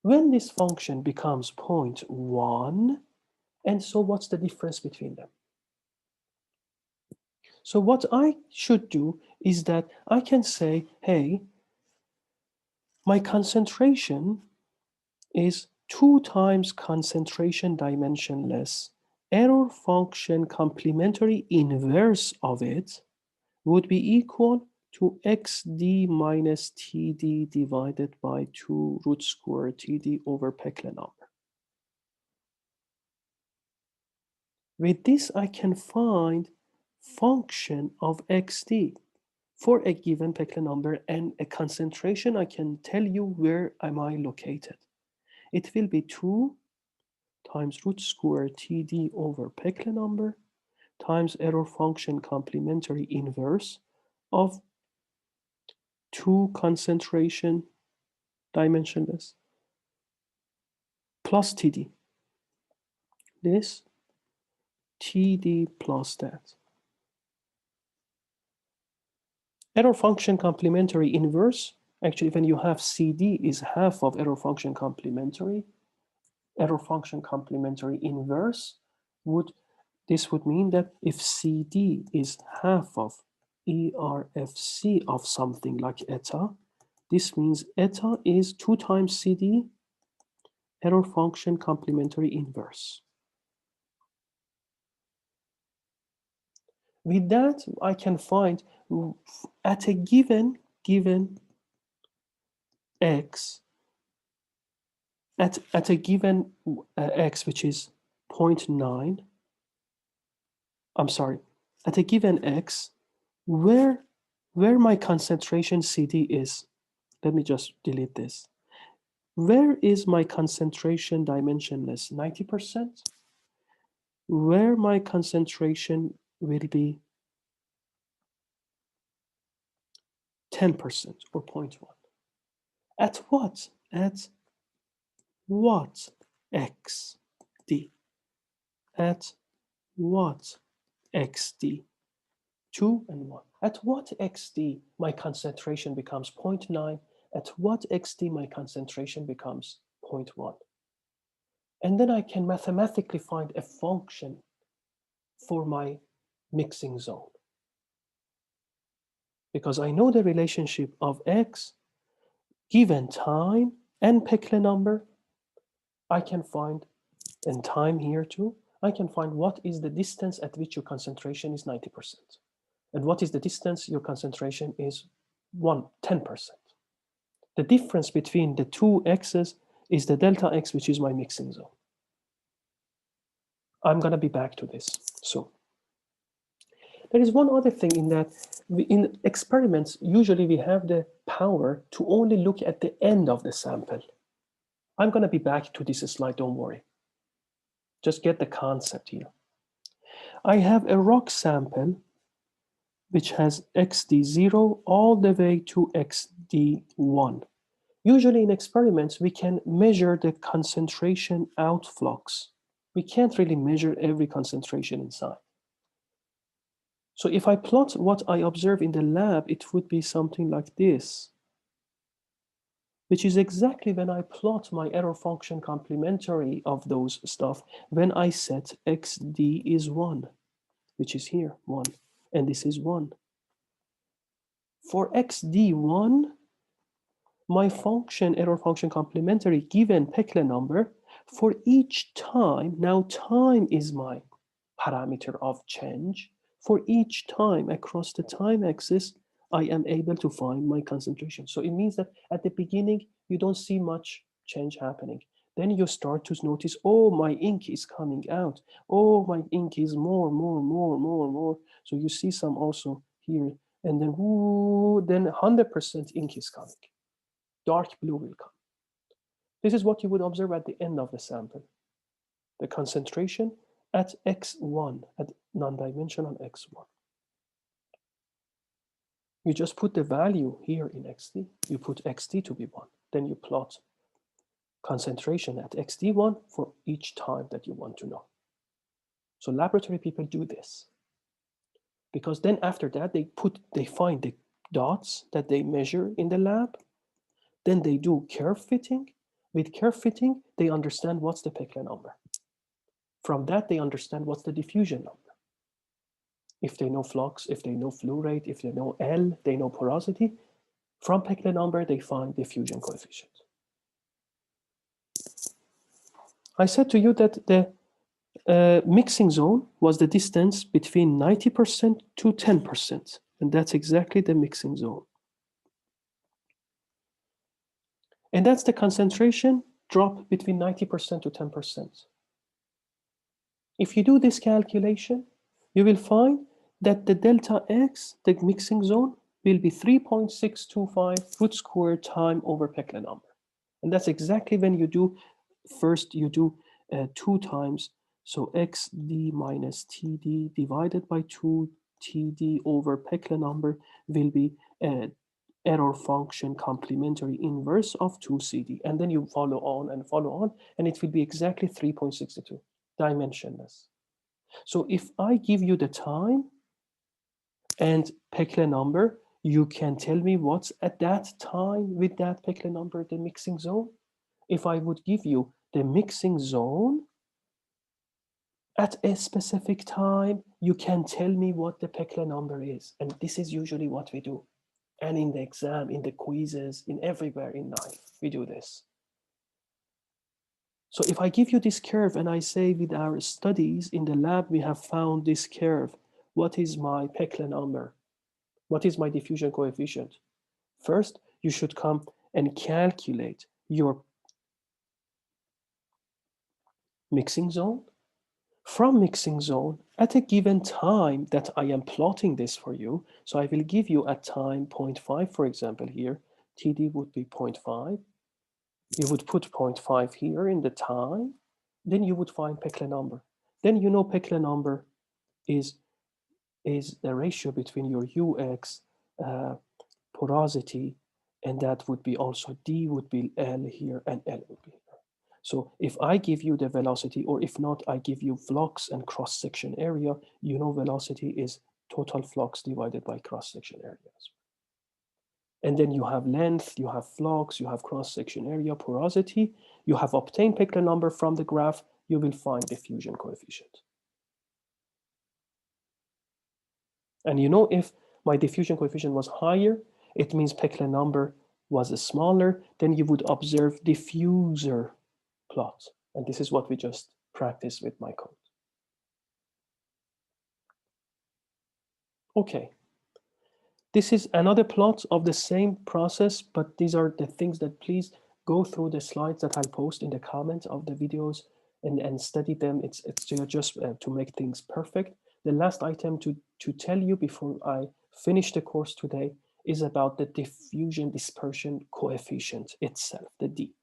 When this function becomes 0.1, and so what's the difference between them? So what I should do is that I can say, hey, my concentration is 2 times concentration dimensionless. Error function complementary inverse of it would be equal to xd minus td divided by 2 root square td over Peclet number. With this, I can find function of xd for a given Peclet number and a concentration. I can tell you where am I located. It will be 2 times root square td over Peclet number times error function complementary inverse of 2 concentration dimensionless plus td. This td plus that. Error function complementary inverse, actually when you have cd is half of error function complementary, error function complementary inverse would mean that if cd is half of ERFC of something like eta, this means eta is 2 times cd error function complementary inverse. With that, I can find at a given x, at a given x, which is 0.9, I'm sorry, at a given x, where my concentration CD is. Let me just delete this. Where is my concentration dimensionless? 90%? Where my concentration will be 10% or 0.1. At what? At what xd? At what xd? 2 and 1. At what xd my concentration becomes 0.9? At what xd my concentration becomes 0.1? And then I can mathematically find a function for my mixing zone. Because I know the relationship of x given time and Peclet number, I can find, and time here too, I can find what is the distance at which your concentration is 90%. And what is the distance your concentration is 10%. The difference between the two x's is the delta x, which is my mixing zone. I'm gonna be back to this soon. There is one other thing in that in experiments, usually we have the power to only look at the end of the sample. I'm gonna be back to this slide, don't worry. Just get the concept here. I have a rock sample which has xd0 all the way to xd1. Usually in experiments, we can measure the concentration outflux. We can't really measure every concentration inside. So if I plot what I observe in the lab, it would be something like this, which is exactly when I plot my error function complementary of those stuff, when I set xd is 1, which is here, 1, and this is 1. For xd1, my function, error function complementary, given Peclet number, for each time, now time is my parameter of change. For each time across the time axis, I am able to find my concentration. So it means that at the beginning, you don't see much change happening. Then you start to notice, oh, my ink is coming out. Oh, my ink is more. So you see some also here. And then, whoo, then 100% ink is coming. Dark blue will come. This is what you would observe at the end of the sample. The concentration at x1, at non-dimensional x1. You just put the value here in xd. You put xd to be 1. Then you plot concentration at xd1 for each time that you want to know. So laboratory people do this, because then after that they find the dots that they measure in the lab. Then they do curve fitting. With curve fitting, they understand what's the Peclet number. From that, they understand what's the diffusion number. If they know flux, if they know flow rate, if they know L, they know porosity. From Peclet number, they find diffusion coefficient. I said to you that the mixing zone was the distance between 90% to 10%, and that's exactly the mixing zone. And that's the concentration drop between 90% to 10%. If you do this calculation, you will find that the delta x, the mixing zone, will be 3.625 root square time over Peclet number. And that's exactly when you do, first you do 2 times, so xd minus td divided by 2 td over Peclet number will be error function complementary inverse of 2cd. And then you follow on, and it will be exactly 3.62, dimensionless. So if I give you the time and Peclet number, you can tell me what's at that time with that Peclet number, the mixing zone. If I would give you the mixing zone at a specific time, you can tell me what the Peclet number is. And this is usually what we do. And in the exam, in the quizzes, in everywhere in life, we do this. So if I give you this curve and I say with our studies in the lab, we have found this curve, what is my Peclet number? What is my diffusion coefficient? First, you should come and calculate your mixing zone. From mixing zone, at a given time that I am plotting this for you, so I will give you at time 0.5, for example, here, TD would be 0.5. You would put 0.5 here in the time, then you would find Peclet number. Then you know Peclet number is the ratio between your UX porosity, and that would be also D would be L here and L would be here. So if I give you the velocity, or if not, I give you flux and cross-section area, you know velocity is total flux divided by cross-section area. And then you have length, you have flux, you have cross-section area, porosity. You have obtained Peclet number from the graph, you will find diffusion coefficient. And you know, if my diffusion coefficient was higher, it means Peclet number was smaller, then you would observe diffuser plot. And this is what we just practiced with my code. Okay. This is another plot of the same process, but these are the things that please go through the slides that I'll post in the comments of the videos and study them. It's just to make things perfect. The last item to tell you before I finish the course today is about the diffusion dispersion coefficient itself, the D.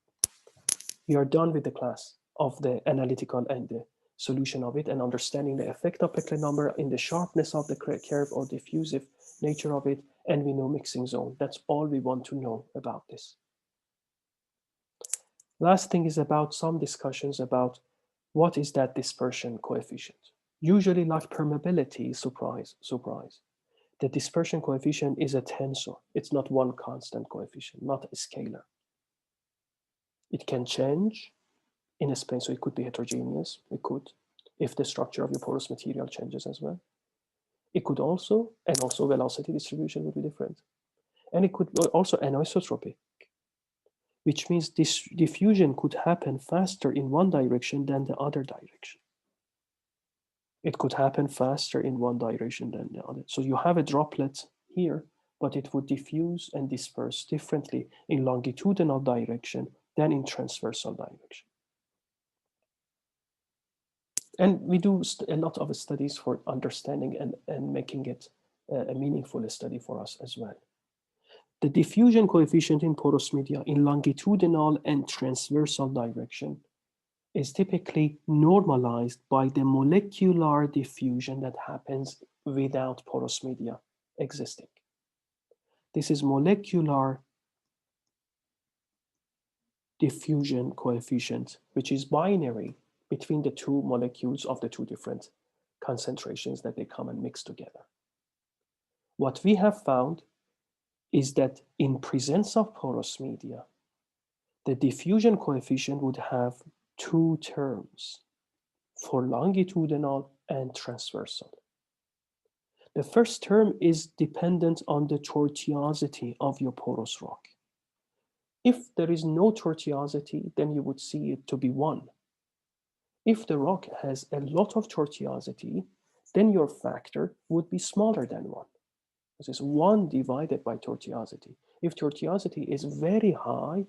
We are done with the class of the analytical and the solution of it and understanding the effect of Peclet number in the sharpness of the curve or diffusive nature of it, and we know mixing zone. That's all we want to know about this. Last thing is about some discussions about what is that dispersion coefficient. Usually, like permeability, surprise. The dispersion coefficient is a tensor. It's not one constant coefficient, not a scalar. It can change in a space, so it could be heterogeneous. It could, if the structure of your porous material changes as well. It could also, and also velocity distribution would be different. And it could also anisotropic, which means this diffusion could happen faster in one direction than the other direction. It could happen faster in one direction than the other. So you have a droplet here, but it would diffuse and disperse differently in longitudinal direction than in transversal direction. And we do a lot of studies for understanding and making it a meaningful study for us as well. The diffusion coefficient in porous media in longitudinal and transversal direction is typically normalized by the molecular diffusion that happens without porous media existing. This is molecular diffusion coefficient, which is binary between the two molecules of the two different concentrations that they come and mix together. What we have found is that in presence of porous media, the diffusion coefficient would have two terms for longitudinal and transversal. The first term is dependent on the tortuosity of your porous rock. If there is no tortuosity, then you would see it to be 1. If the rock has a lot of tortuosity, then your factor would be smaller than 1. This is 1 divided by tortuosity. If tortuosity is very high,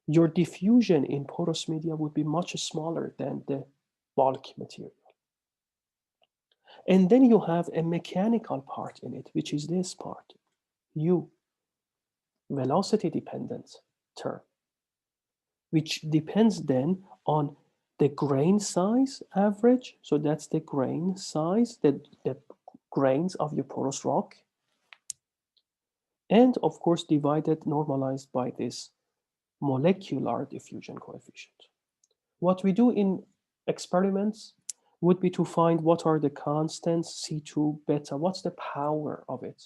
your diffusion in porous media would be much smaller than the bulk material. And then you have a mechanical part in it, which is this part, U, velocity dependent term, which depends then on the grain size average. So that's the grain size, the grains of your porous rock. And of course, divided, normalized by this molecular diffusion coefficient. What we do in experiments would be to find what are the constants, C2, beta, what's the power of it?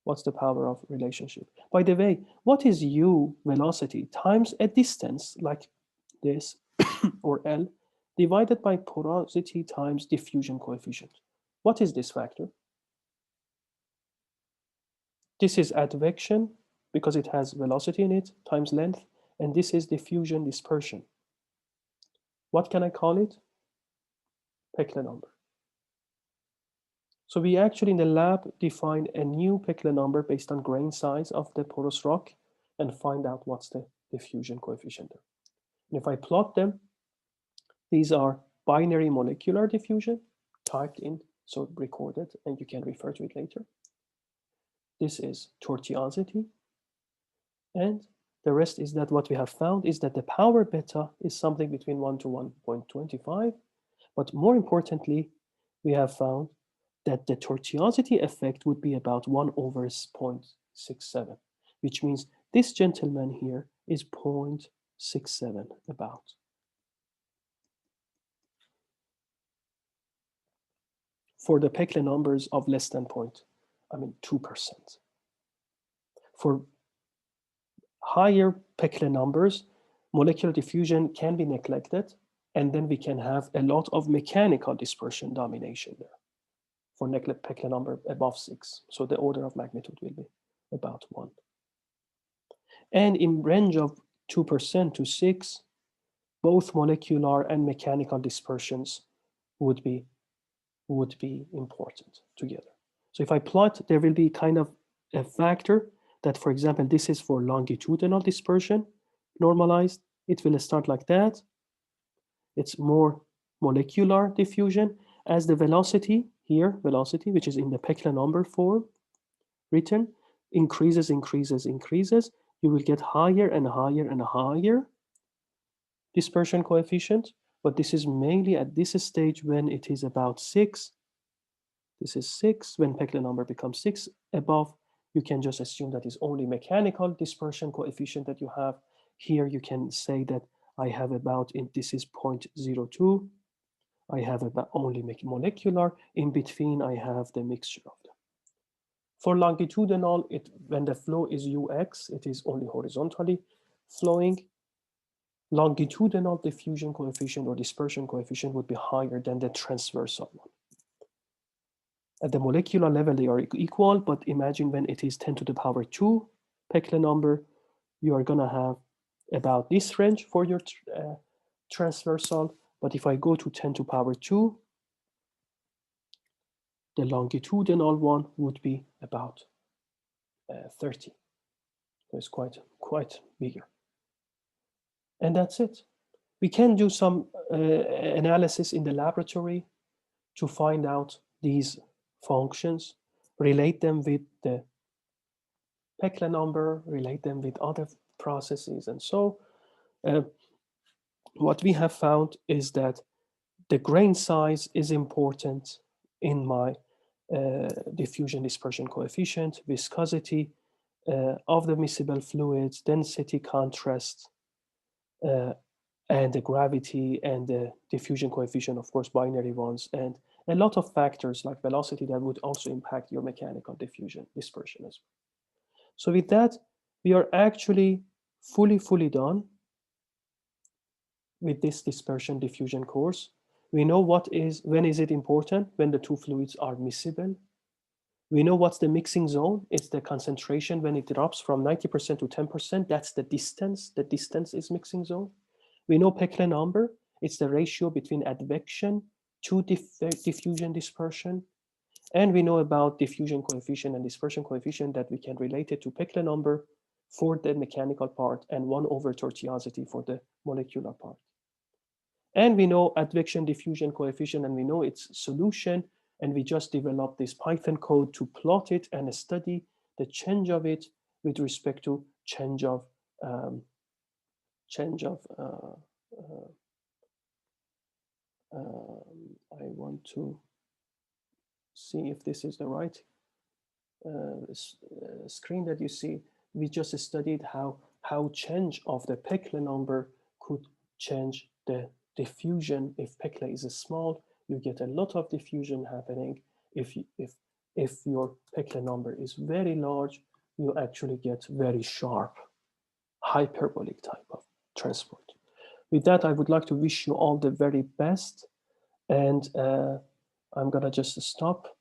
What's the power of relationship? By the way, what is U, velocity, times a distance like this, or L, divided by porosity times diffusion coefficient? What is this factor? This is advection, because it has velocity in it, times length, and this is diffusion dispersion. What can I call it? Peclet number. So we actually in the lab define a new Peclet number based on grain size of the porous rock and find out what's the diffusion coefficient there. And if I plot them, these are binary molecular diffusion typed in, so recorded, and you can refer to it later. This is tortuosity, and the rest is that what we have found is that the power beta is something between 1 to 1.25, but more importantly, we have found that the tortuosity effect would be about 1 over 0.67, which means this gentleman here is 0.67 about. For the Peclet numbers of less than 2%. For higher Peclet numbers, molecular diffusion can be neglected, and then we can have a lot of mechanical dispersion domination there for Peclet number above 6. So the order of magnitude will be about 1. And in range of 2% to 6, both molecular and mechanical dispersions would be important together. So if I plot, there will be kind of a factor that, for example, this is for longitudinal dispersion, normalized. It will start like that. It's more molecular diffusion. As the velocity here, velocity, which is in the Peclet number form, written, increases, you will get higher and higher and higher dispersion coefficient. But this is mainly at this stage when it is about 6. This is 6. When Peclet number becomes 6 above, you can just assume that is only mechanical dispersion coefficient that you have. Here you can say that I have about, this is 0.02. I have about only molecular. In between, I have the mixture of them. For longitudinal, when the flow is UX, it is only horizontally flowing. Longitudinal diffusion coefficient or dispersion coefficient would be higher than the transversal one. At the molecular level, they are equal, but imagine when it is 10 to the power 2 Peclet number, you are going to have about this range for your transversal. But if I go to 10 to the power 2, the longitudinal one would be about 30. So it's quite bigger. And that's it. We can do some analysis in the laboratory to find out these functions, relate them with the Peclet number, relate them with other processes. And so what we have found is that the grain size is important in my diffusion dispersion coefficient, viscosity of the miscible fluids, density, contrast, and the gravity and the diffusion coefficient, of course, binary ones, and a lot of factors like velocity that would also impact your mechanical diffusion dispersion as well. So with that, we are actually fully done with this dispersion diffusion course. We know when is it important? When the two fluids are miscible. We know what's the mixing zone. It's the concentration when it drops from 90% to 10%. That's the distance. The distance is mixing zone. We know Peclet number. It's the ratio between advection to diffusion dispersion. And we know about diffusion coefficient and dispersion coefficient that we can relate it to Peclet number for the mechanical part and 1/, tortuosity for the molecular part. And we know advection diffusion coefficient, and we know its solution, and we just developed this Python code to plot it and study the change of it with respect to change of I want to see if this is the right screen that you see. We just studied how change of the Peclet number could change the diffusion. If Peclet is small, you get a lot of diffusion happening. If your Peclet number is very large, you actually get very sharp hyperbolic type of transport. With that, I would like to wish you all the very best, and I'm gonna just stop